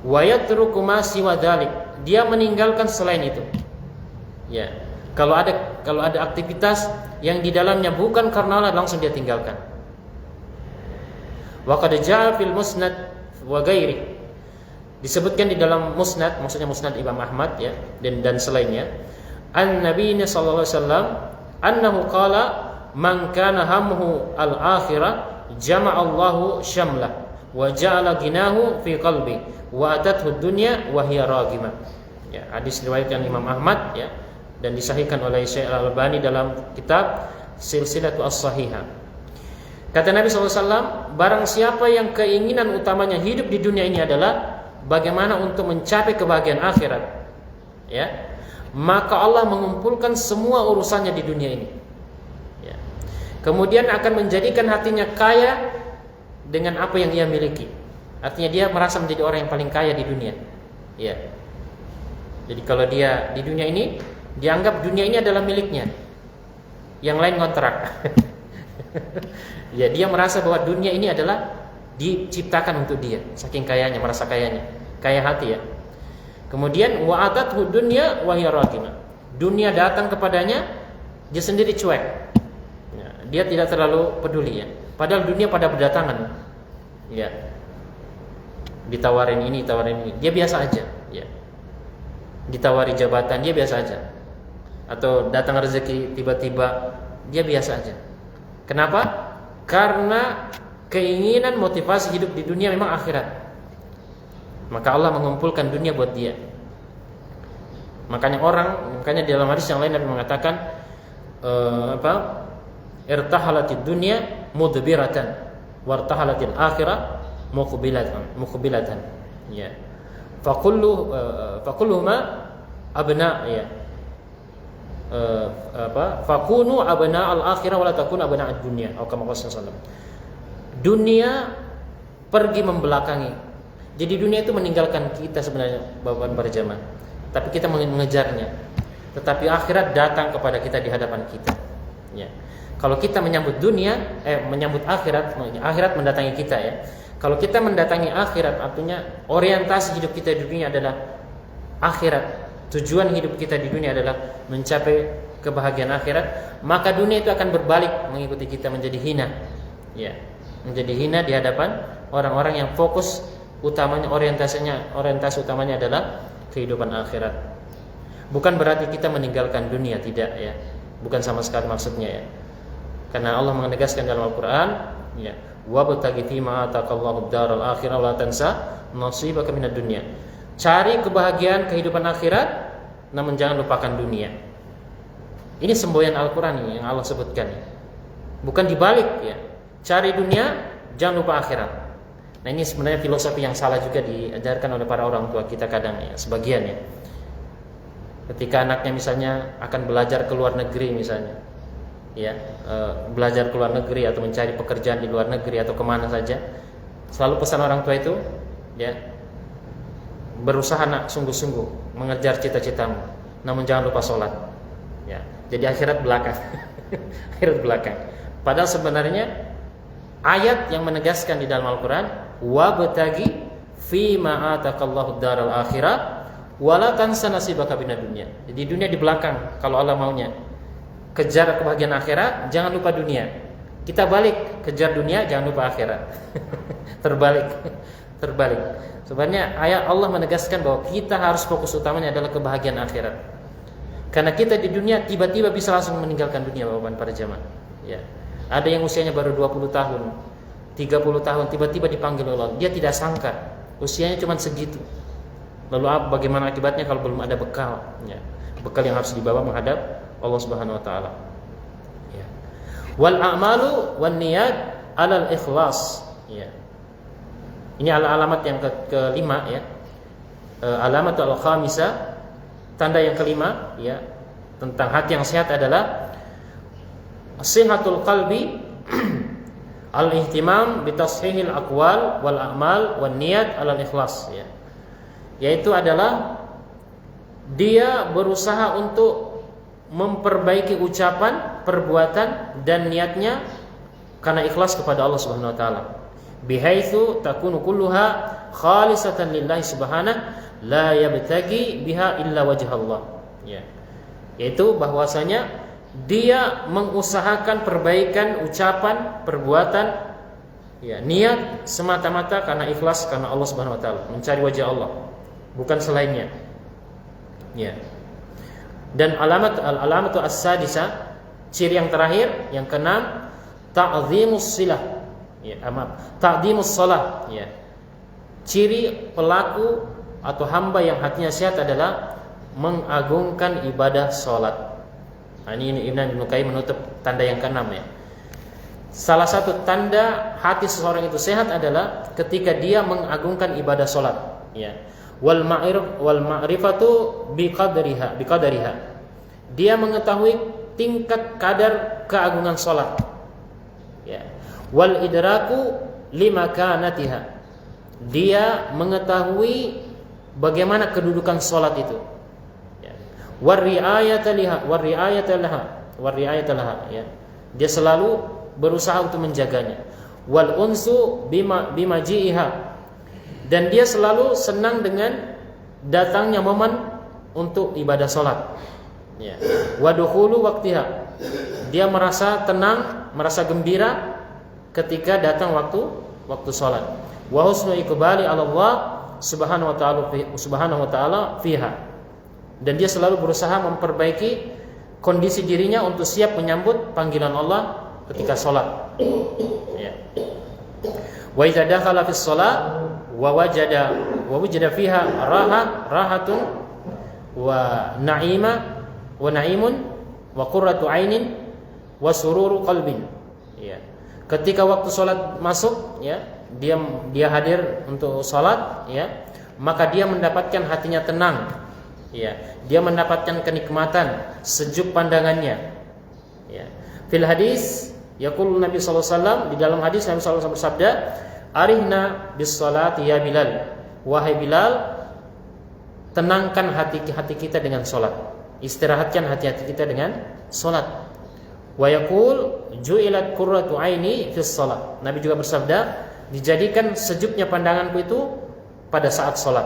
Speaker 1: Wa yatruku ma siwa dzalik. Dia meninggalkan selain itu. Ya. Kalau ada aktivitas yang di dalamnya bukan karena Allah, langsung dia tinggalkan. Wa qad jaa fil musnad wa ghairi. Disebutkan di dalam musnad, maksudnya musnad Imam Ahmad ya, dan selainnya, an-nabi sallallahu alaihi wasallam annahu qala man kana hammuhu al-akhirah jama'allahu syamlah wa ja'ala ginahu fi qalbi wa atathu dunya wa hiya raghimah. Ya, hadis riwayat yang Imam Ahmad ya, dan disahihkan oleh Syekh Al-Albani dalam kitab Silsilatu As-Sahihah. Kata Nabi SAW, barang siapa yang keinginan utamanya hidup di dunia ini adalah bagaimana untuk mencapai kebahagiaan akhirat, ya, maka Allah mengumpulkan semua urusannya di dunia ini. Ya. Kemudian akan menjadikan hatinya kaya dengan apa yang ia miliki. Artinya dia merasa menjadi orang yang paling kaya di dunia. Ya. Jadi kalau dia di dunia ini, dianggap dunia ini adalah miliknya, yang lain kontrak. Ya, dia merasa bahwa dunia ini adalah diciptakan untuk dia, saking kayanya, merasa kayanya, kaya hati ya. Kemudian wa atathu dunya wa hiya raghimah. Dunia datang kepadanya, dia sendiri cuek. Ya, dia tidak terlalu peduli ya. Padahal dunia pada berdatangan. Ya. Ditawarin ini, tawarin ini, dia biasa aja, ya. Ditawari jabatan, dia biasa aja. Atau datang rezeki tiba-tiba, dia biasa aja. Kenapa? Karena keinginan motivasi hidup di dunia memang akhirat. Maka Allah mengumpulkan dunia buat dia. Makanya di dalam hadis yang lain Nabi mengatakan irtahalatid dunya mudbiratan wartahalatil akhirah muqbilatan. Ya. Faqulluhuma abna ya. Fakunu abna al-akhirah wa la takunu abna ad-dunya atau kama qala sallallahu. Dunia pergi membelakangi. Jadi dunia itu meninggalkan kita sebenarnya Bapak berjamaah. Tapi kita mengejarnya. Tetapi akhirat datang kepada kita di hadapan kita. Ya. Kalau kita menyambut dunia, menyambut akhirat mendatangi kita ya. Kalau kita mendatangi akhirat, artinya orientasi hidup kita di dunia adalah akhirat. Tujuan hidup kita di dunia adalah mencapai kebahagiaan akhirat, maka dunia itu akan berbalik mengikuti kita menjadi hina. Ya, menjadi hina di hadapan orang-orang yang fokus utamanya orientasi utamanya adalah kehidupan akhirat. Bukan berarti kita meninggalkan dunia, tidak ya. Bukan sama sekali maksudnya ya. Karena Allah menegaskan dalam Al-Qur'an, ya, wabtaghi fima ataqallahu ad-daral akhirah wa la tansa nasibaka minad dunya. Cari kebahagiaan kehidupan akhirat, namun jangan lupakan dunia. Ini semboyan Al-Quran yang Allah sebutkan ya. Bukan dibalik ya. Cari dunia, jangan lupa akhirat. Nah ini sebenarnya filosofi yang salah juga diajarkan oleh para orang tua kita kadang ya, sebagian ya. Ketika anaknya misalnya akan belajar ke luar negeri misalnya, ya, belajar ke luar negeri atau mencari pekerjaan di luar negeri atau kemana saja, selalu pesan orang tua itu, ya, berusaha nak sungguh-sungguh mengejar cita-citamu, namun jangan lupa sholat. Ya, jadi akhirat belakang, akhirat belakang. Padahal sebenarnya ayat yang menegaskan di dalam Al-Quran, wabtagi fi ma atakallahu daral akhirah wala tansa nasibaka minad dunya. Di dunia di belakang kalau Allah maunya. Kejar kebahagiaan akhirat, jangan lupa dunia. Kita balik, kejar dunia, jangan lupa akhirat. Terbalik. Sebenarnya ayat Allah menegaskan bahwa kita harus fokus utamanya adalah kebahagiaan akhirat. Karena kita di dunia tiba-tiba bisa langsung meninggalkan dunia, Bapak para jamaah. Ya. Ada yang usianya baru 20 tahun, 30 tahun tiba-tiba dipanggil Allah. Dia tidak sangka usianya cuma segitu. Lalu bagaimana akibatnya kalau belum ada bekal? Ya. Bekal yang harus dibawa menghadap Allah Subhanahu wa taala. Ya. Wal a'malu wan niyat 'alal ikhlas. Ya. Ini alamat yang kelima ya. Alamat al-khamisah, tanda yang kelima ya tentang hati yang sehat adalah sihatul qalbi al-ihtimam bi tashihil aqwal wal a'mal wan niyat 'alal ikhlas ya. Yaitu adalah dia berusaha untuk memperbaiki ucapan, perbuatan dan niatnya karena ikhlas kepada Allah Subhanahu wa taala. Bihaitsu takunu kulluha khalisatan lillahi subhanahu la yabtagi biha illa wajh Allah. Ya. Yaitu bahwasanya dia mengusahakan perbaikan ucapan, perbuatan, ya, niat semata-mata karena ikhlas karena Allah Subhanahu wa taala, mencari wajah Allah, bukan selainnya. Ya. Dan al-alamatu as-sadisah, ciri yang terakhir, yang keenam, ta'zimus silah. Ya, ta'zimus shalah, ya. Ciri pelaku atau hamba yang hatinya sehat adalah mengagungkan ibadah salat. Nah, ini Ibnu Qayyim menutup tanda yang keenam ya. Salah satu tanda hati seseorang itu sehat adalah ketika dia mengagungkan ibadah salat, ya. Wal ma'rifatu biqadriha. Dia mengetahui tingkat kadar keagungan salat. Ya. Wal idraku limakanatiha. Dia mengetahui bagaimana kedudukan salat itu. Ya. War riayata laha, ya. Dia selalu berusaha untuk menjaganya. Wal unsu bimaji'iha. Dan dia selalu senang dengan datangnya momen untuk ibadah salat. Ya. Wa dukhulu waqtiha. Dia merasa tenang, merasa gembira ketika datang waktu salat. Wa husnu iqbali 'ala Allah subhanahu wa ta'ala fiha. Dan dia selalu berusaha memperbaiki kondisi dirinya untuk siap menyambut panggilan Allah ketika salat. Ya. Wa idza dakhala fi shalah wa wajada fiha rahatun wa na'imun wa qurratu 'ainin wa sururu qalbin. Ya. Ketika waktu salat masuk, ya, dia hadir untuk salat, ya, maka dia mendapatkan hatinya tenang, ya. Dia mendapatkan kenikmatan, sejuk pandangannya, ya. Fil hadis yaqulu Nabi sallallahu alaihi wasallam, di dalam hadis Nabi sallallahu alaihi wasallam bersabda, "Arihna bis salati ya Bilal." Wahai Bilal, tenangkan hati kita dengan salat. Istirahatkan hati-hati kita dengan salat. Wa yaqul ju'ilat qurratu aini fis shalah. Nabi juga bersabda, dijadikan sejuknya pandanganku itu pada saat salat.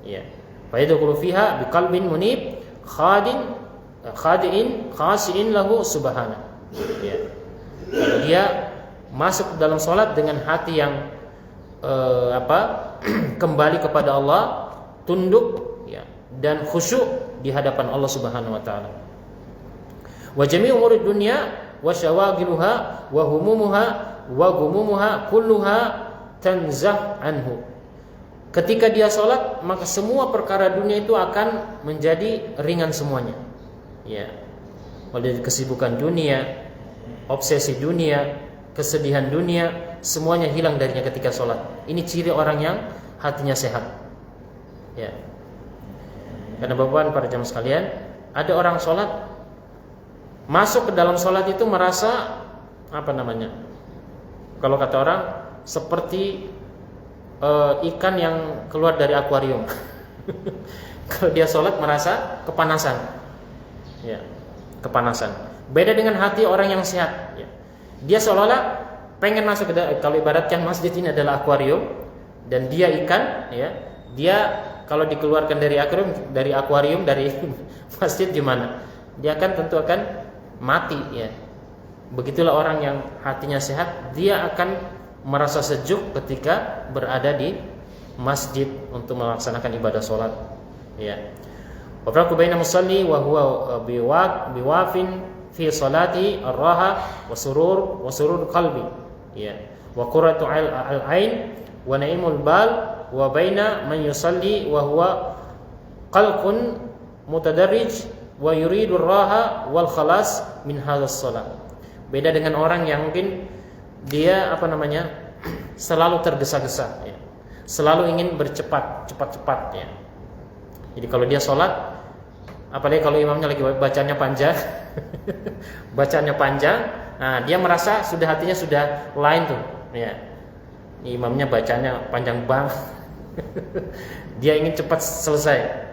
Speaker 1: Ya. Fa yadkhulu fiha biqalbin munib khadi'in khashi'in lahu subhana. Ya. Kalau dia masuk dalam salat dengan hati yang kembali kepada Allah, tunduk, ya, dan khusyuk di hadapan Allah Subhanahu wa taala. Wa jami'u umurid dunya wa syawagiluha wa humumuha wa gumumuha kulluha tanzah anhu. Ketika dia salat, maka semua perkara dunia itu akan menjadi ringan semuanya. Ya. Oleh kesibukan dunia, obsesi dunia, kesedihan dunia, semuanya hilang darinya ketika salat. Ini ciri orang yang hatinya sehat. Ya. Karena Bapak para jamaah sekalian, ada orang salat, masuk ke dalam salat itu merasa kalau kata orang seperti ikan yang keluar dari akuarium. Kalau dia salat merasa kepanasan, ya, kepanasan. Beda dengan hati orang yang sehat. Ya. Dia seolah-olah pengen masuk ke dalam, kalau ibaratkan masjid ini adalah akuarium, dan dia ikan, ya, dia kalau dikeluarkan dari akuarium dari masjid gimana? Dia tentu akan mati, ya. Begitulah orang yang hatinya sehat, dia akan merasa sejuk ketika berada di masjid untuk melaksanakan ibadah sholat, ya. Wa farqu baina musalli wa huwa biwafin fi salati ar-raha wa surur qalbi, ya, wa qurratu al-ain wa naimul bal, wa baina man yusalli wa huwa qalqun mutadarrij wa yuridu ar-raha wal khalas min hadzal salat. Beda dengan orang yang mungkin dia selalu tergesa-gesa, ya. Selalu ingin cepat, ya. Jadi kalau dia sholat, apalagi kalau imamnya lagi bacanya panjang, nah dia merasa hatinya sudah lain tuh, ya. Imamnya bacanya panjang banget, dia ingin cepat selesai,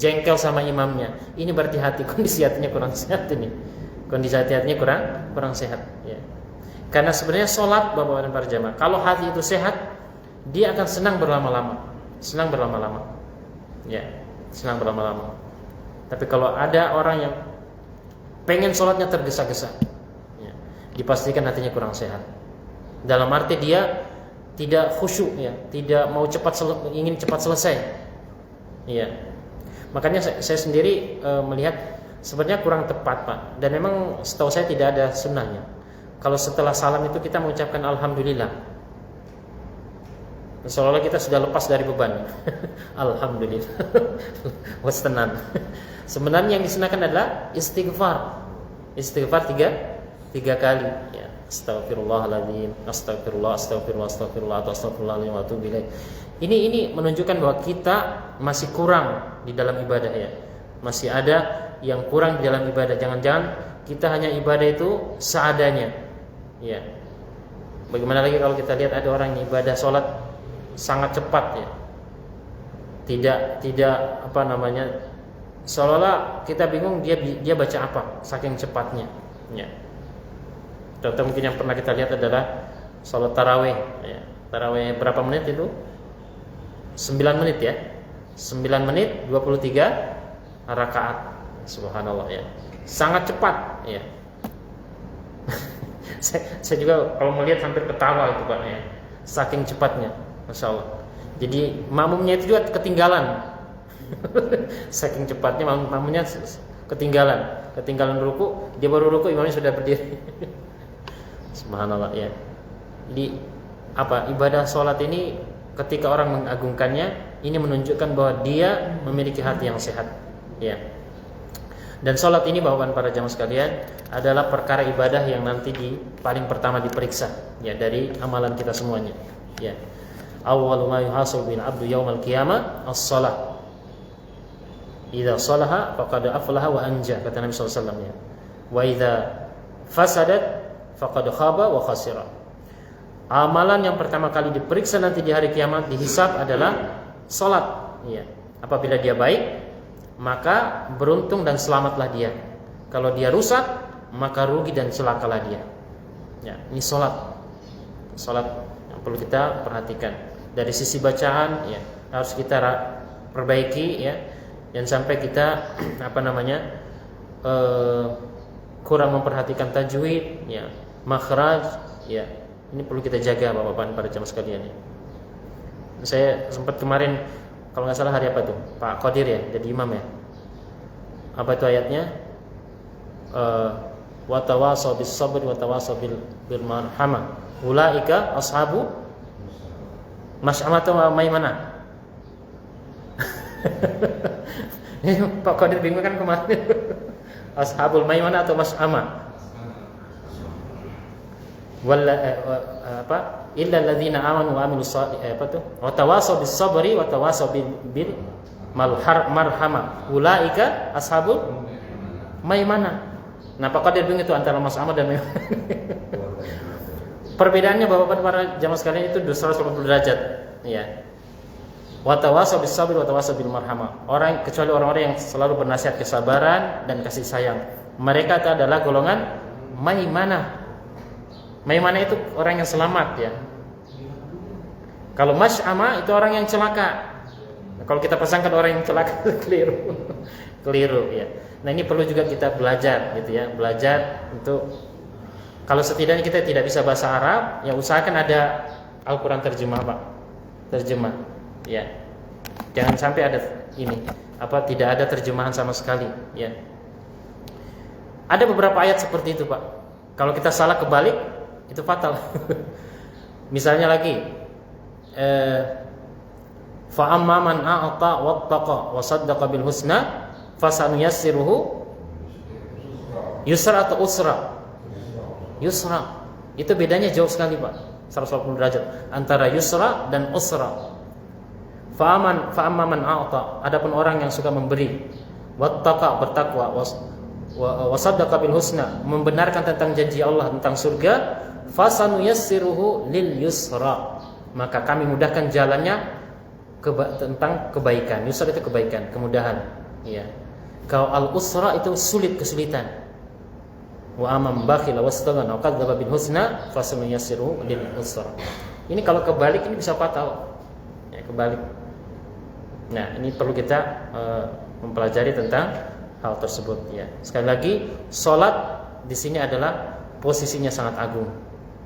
Speaker 1: jengkel sama imamnya. Ini berarti kondisi hatinya kurang sehat ini. Kondisi hatinya kurang sehat, ya. Karena sebenarnya sholat, Bapak dan para jamaah, kalau hati itu sehat, dia akan senang berlama-lama, ya, senang berlama-lama. Tapi kalau ada orang yang pengen sholatnya tergesa-gesa, ya, dipastikan hatinya kurang sehat. Dalam arti dia tidak khusyuk, ya, tidak mau ingin cepat selesai, ya. Makanya saya sendiri melihat sebenarnya kurang tepat, Pak. Dan memang setahu saya tidak ada sunnahnya. Kalau setelah salam itu kita mengucapkan alhamdulillah, seolah-olah kita sudah lepas dari beban. Alhamdulillah. Wastenan. Sebenarnya yang disunahkan adalah istighfar. Istighfar tiga kali, ya. Astagfirullahaladzim, astagfirullah, atau astagfirullahaladzim wa atubu ilaih. Ini menunjukkan bahwa kita masih kurang di dalam ibadah, ya. Masih ada yang kurang di dalam ibadah. Jangan-jangan kita hanya ibadah itu seadanya, ya. Bagaimana lagi kalau kita lihat ada orang yang ibadah sholat sangat cepat, ya. Tidak seolah-olah kita bingung dia baca apa saking cepatnya, ya. Contoh mungkin yang pernah kita lihat adalah sholat tarawih, ya. Tarawih berapa menit itu? 9 menit, ya. 9 menit 23 rakaat. Subhanallah, ya. Sangat cepat, ya. saya juga kalau melihat hampir ketawa itu, Pak, ya. Saking cepatnya, Masya Allah. Jadi makmumnya itu juga ketinggalan. Saking cepatnya makmumnya ketinggalan ruku, dia baru ruku, imamnya sudah berdiri. Subhanallah, ya. Jadi ibadah sholat ini ketika orang mengagungkannya, ini menunjukkan bahwa dia memiliki hati yang sehat, ya. Dan sholat ini, Bapak dan para jamaah sekalian, adalah perkara ibadah yang nanti paling pertama diperiksa, ya, dari amalan kita semuanya, ya. Awwalu ma yuhasabu bil 'abdu yaumal qiyamah as-shalah. Idza shalaha faqad aflaha wa anja, kata Nabi sallallahu alaihi wasallam, ya. Wa idza fasadat faqad khaba wa khasira. Amalan yang pertama kali diperiksa nanti di hari kiamat, dihisab, adalah salat, ya. Apabila dia baik, maka beruntung dan selamatlah dia. Kalau dia rusak, maka rugi dan celakalah dia. Ya, ini salat yang perlu kita perhatikan. Dari sisi bacaan, ya, harus kita perbaiki, ya. Jangan sampai kita kurang memperhatikan tajwid, ya, makhraj, ya. Ini perlu kita jaga, Bapak dan para jamaah sekalian, ya. Saya sempat kemarin, kalau nggak salah hari apa tuh, Pak Qadir, ya, jadi imam, ya. Apa itu ayatnya? Wa tawasaw bis sabr wa tawasaw bil marhamah. Ulaika ashabu mas'amah atau maimanah. Pak Qadir bingung kan kemarin. Ashabul maimanah atau mas'amah? Illa alladzina amanu wa amilus salihati, wa tawasaw bis sabri wa tawasaw bil marhamah. Ulaika ashabul maimanah. Nah, Pak Qadir bingung itu antara mas'amah dan maimanah. Perbedaannya, Bapak para jamaah sekalian, itu 180 derajat, ya. Wa tawasaw bis sabri wa tawasaw bil marhamah. Kecuali orang-orang yang selalu bernasihat kesabaran dan kasih sayang, mereka itu adalah golongan maimanah. Maimanah itu orang yang selamat, ya. Kalau masy'ama itu orang yang celaka. Nah, kalau kita pasangkan orang yang celaka keliru. Keliru ya. Nah, ini perlu juga kita belajar gitu ya. Belajar untuk kalau setidaknya kita tidak bisa bahasa Arab, ya usahakan ada Al-Qur'an terjemah, Pak. Terjemah. Ya. Jangan sampai ada ini, tidak ada terjemahan sama sekali, ya. Ada beberapa ayat seperti itu, Pak. Kalau kita salah kebalik, itu fatal. Misalnya lagi fa amma man a'ta wattaqa wa saddaqa bil husna fasanuyassiruhu yusra atau usra. Yusra. Itu bedanya jauh sekali, Pak. 180 derajat antara yusra dan usra. Fa amma man a'ta, adapun orang yang suka memberi, wattaqa bertakwa, wa saddaqa bil husna membenarkan tentang janji Allah tentang surga, fasanuyassiruhu lil yusra, maka kami mudahkan jalannya tentang kebaikan. Yusra itu kebaikan, kemudahan, ya. Kalau al-usra itu sulit, kesulitan. Wa amman bakhila wastaghna wa kadzdzaba bil husna fasanuyassiruhu lil usra. Ini kalau kebalik ini bisa fatal. Ya, kebalik. Nah, ini perlu kita mempelajari tentang hal tersebut, ya. Sekali lagi, sholat di sini adalah posisinya sangat agung,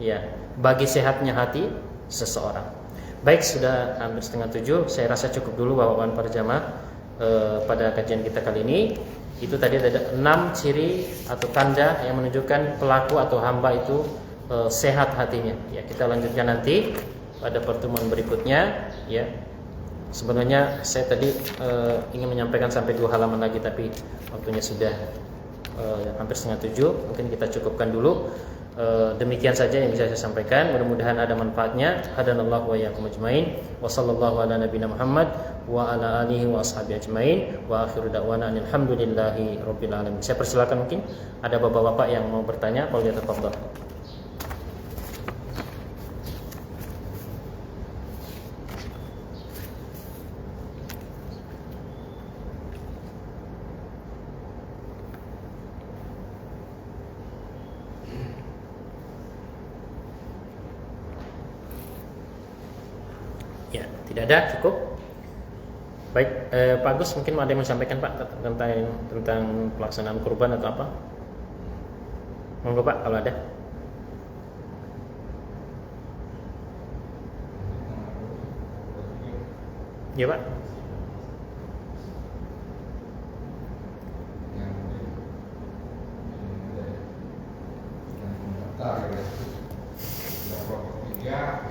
Speaker 1: ya, bagi sehatnya hati seseorang. Baik, sudah hampir 6:30. Saya rasa cukup dulu Bapak-Bapak para jamaah pada kajian kita kali ini. Itu tadi ada 6 ciri atau tanda yang menunjukkan pelaku atau hamba itu sehat hatinya. Ya, kita lanjutkan nanti pada pertemuan berikutnya, ya. Sebenarnya saya tadi ingin menyampaikan sampai 2 halaman lagi, tapi waktunya sudah hampir 6:30. Mungkin kita cukupkan dulu. Demikian saja yang bisa saya sampaikan. Mudah-mudahan ada manfaatnya. Hadanallahu wa iyyakum ajmain. Wa sallallahu ala nabiyina Muhammad wa ala alihi wa ashabihi ajmain. Wa akhiru da'wana alhamdulillahi rabbil alamin. Saya persilakan, mungkin ada bapak-bapak yang mau bertanya. Kalau dia tafadhol. Ya, tidak ada, cukup. Baik, Pak Agus mungkin ada yang mau sampaikan, Pak, tentang pelaksanaan kurban atau apa? Monggo, Pak, kalau ada. Ya, Pak.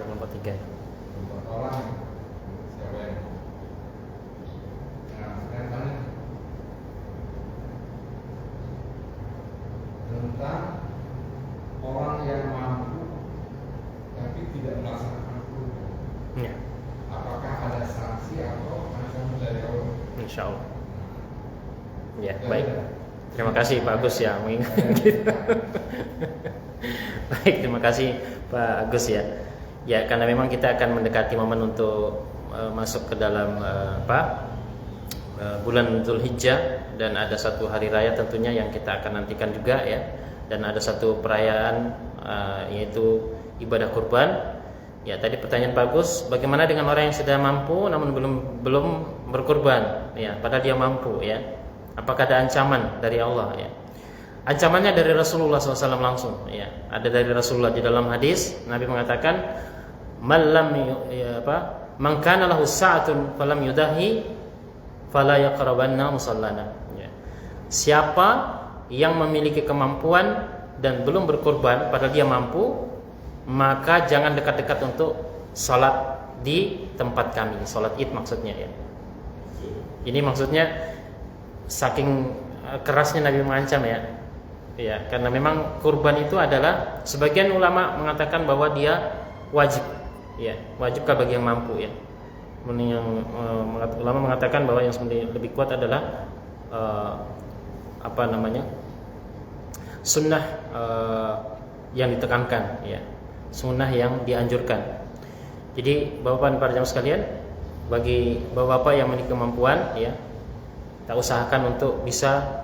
Speaker 1: Nomor 3.
Speaker 2: Orang siapa yang tentang orang yang mampu tapi tidak melaksanakan kurban,
Speaker 1: Ya.
Speaker 2: apakah ada sanksi atau ancaman dari Allah?
Speaker 1: Insya Allah. Ya, baik. Terima kasih Pak Agus ya mengingatkan kita. Baik, terima kasih Pak Agus ya. Ya, karena memang kita akan mendekati momen untuk masuk ke dalam bulan Dzulhijjah, dan ada satu hari raya tentunya yang kita akan nantikan juga ya. Dan ada satu perayaan yaitu ibadah kurban. Ya, tadi pertanyaan Pak Agus, bagaimana dengan orang yang sudah mampu namun belum berkurban ya, padahal dia mampu ya. Apakah ada ancaman dari Allah ya? Ancamannya dari Rasulullah SAW langsung ya. Ada dari Rasulullah di dalam hadis, Nabi mengatakan, man kana lahu sa'atun falam yudahi fala yaqrabanna musallana ya. Siapa yang memiliki kemampuan dan belum berkorban padahal dia mampu, maka jangan dekat-dekat untuk salat di tempat kami. Salat Id maksudnya ya. Ini maksudnya saking kerasnya Nabi mengancam ya. Ya, karena memang kurban itu adalah, sebagian ulama mengatakan bahwa dia wajib. Ya, wajibkah bagi yang mampu ya. Yang ulama mengatakan bahwa yang sebenarnya lebih kuat adalah sunnah yang ditekankan ya, sunnah yang dianjurkan. Jadi bapak dan para jamaah sekalian, bagi bapak-bapak yang memiliki kemampuan ya, kita usahakan untuk bisa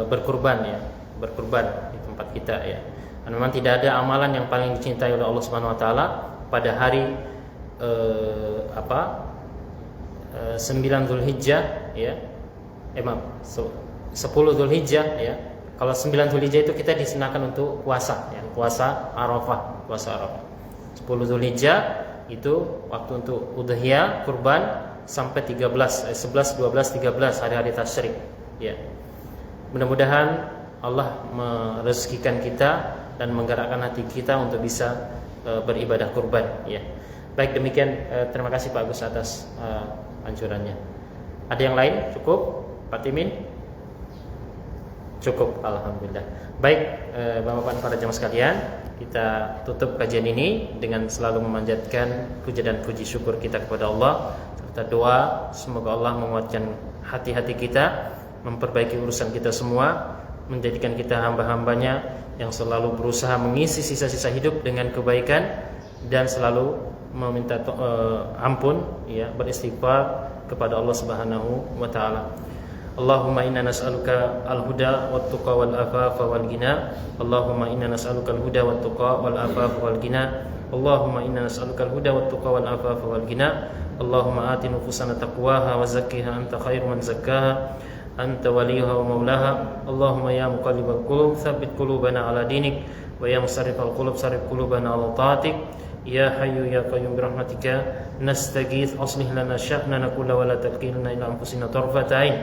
Speaker 1: berkurban ya, berkurban di tempat kita ya. Dan memang tidak ada amalan yang paling dicintai oleh Allah Subhanahu wa taala pada hari 9 Dzulhijjah ya. Maaf, 10 Dzulhijjah ya. Kalau 9 Dzulhijjah itu kita disunahkan untuk puasa ya, puasa Arafah. 10 Dzulhijjah itu waktu untuk udhiyah, kurban sampai 11, 12, 13 hari-hari tasyrik ya. Mudah-mudahan Allah merezekikan kita dan menggerakkan hati kita untuk bisa beribadah kurban ya. Baik, demikian, terima kasih Pak Agus atas anjurannya. Ada yang lain? Cukup Pak Timin? Cukup, alhamdulillah. Baik, Bapak-bapak para jamaah sekalian, kita tutup kajian ini dengan selalu memanjatkan puja dan puji syukur kita kepada Allah, serta doa semoga Allah menguatkan hati-hati kita, memperbaiki urusan kita semua, menjadikan kita hamba-hambanya yang selalu berusaha mengisi sisa-sisa hidup dengan kebaikan dan selalu meminta ampun ya, beristighfar kepada Allah Subhanahu wa taala. Allahumma inna nas'aluka al-huda wat-tuqa wal-afafa wal-ghina. Allahumma inna nas'aluka al-huda wat-tuqa wal-afafa wal-ghina. Allahumma inna nas'aluka al-huda wat-tuqa wal-afafa wal-ghina. Allahumma ati nufusana taqwaha wa zakkiha anta khairu man zakkaha anta waliyuha wa maulaha. Allahumma ya muqallibal qulub tsabbit qulubana ala dinik wa ya musarrifal qulub sarrif qulubana ala taatik. Ya hayyu ya qayyum birahmatika nastaghits aslih lana sya'nana kullahu wa la takilna ila anfusina tarfata ain.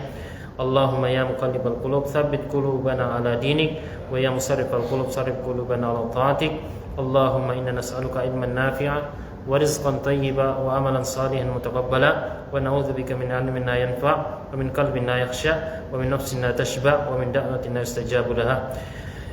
Speaker 1: Allahumma ya muqallibal qulub tsabbit qulubana ala dinik wa ya musarrifal qulub sarrif qulubana ala taatik. Allahumma inna nas'aluka ilman nafi'a wa rizqan thayyiba wa amalan salihan mutaqabbala wa na'udzubika min 'ilmin la yanfa' wa min qalbin la yakhsha wa min nafsin la tashba' wa min da'watin la yustajabu laha.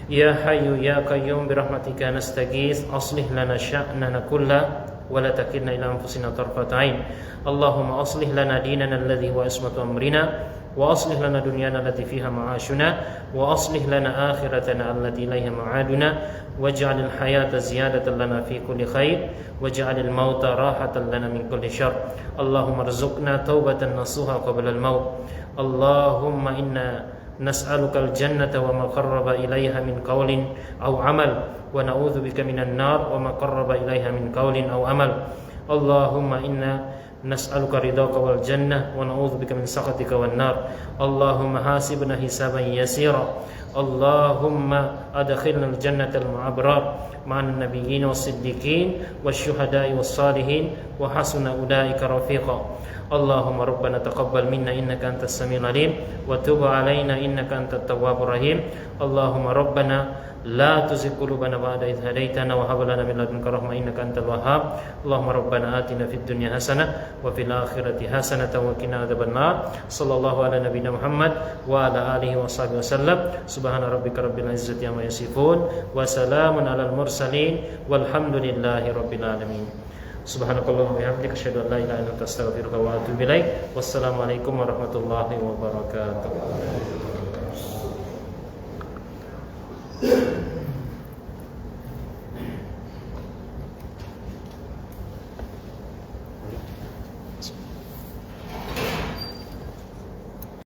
Speaker 1: Ya hayyu ya qayyum birahmatika nastaghits aslih lana sya'nana kullahu wa la takilna ila anfusina tarfata ain. Allahumma aslih lana dinana alladhi huwa ismatu amrina wa aslih lana dunyana allati fiha ma'ashuna wa aslih lana akhiratana allati ilaiha ma'aduna waj'alil hayata ziyadatan lana fi kulli khair waj'alil mauta rahatan lana min kulli syarr. Allahumma rzuqna taubatan nasuha qabla al-maut. Allahumma inna nas'alukal jannata wa ma qarraba ilaiha min qawlin aw amal wa na'udzubika minan nar wa ma qarraba ilaiha min qawlin aw amal. Allahumma inna nas'aluka ridhaka wal jannah wa na'udzubika min sakhatika wan nar. Allahumma hasibna hisaban yasira. Allahumma adkhilna al jannata al mu'abrar ma'an nabiyyin was siddiqin wasyuhada'i was salihin wa hasuna ulaika rafiqa. Allahumma rabbana taqabbal minna innaka antas samiul alim wa tub alaina innaka antat tawwabur rahim. Allahumma rabbana la tuzigh qulubana ba'da idh hadaitana wa hab lana min ladunka rahmah innaka antal wahhab. Allahumma rabbana atina fid dunya hasanah wa fil akhirati hasanah wa qina adzabannar. Sallallahu ala nabiyyina Muhammad wa ala alihi washabihi wasallam. Subhana rabbika rabbil izzati amma yasifun wa salamun alal mursalin walhamdulillahi rabbil alamin. Subhanakallahumma wa bihamdika asyhadu an la ilaha illa anta astaghfiruka wa atubu ilaik. Wassalamualaikum warahmatullahi wabarakatuh.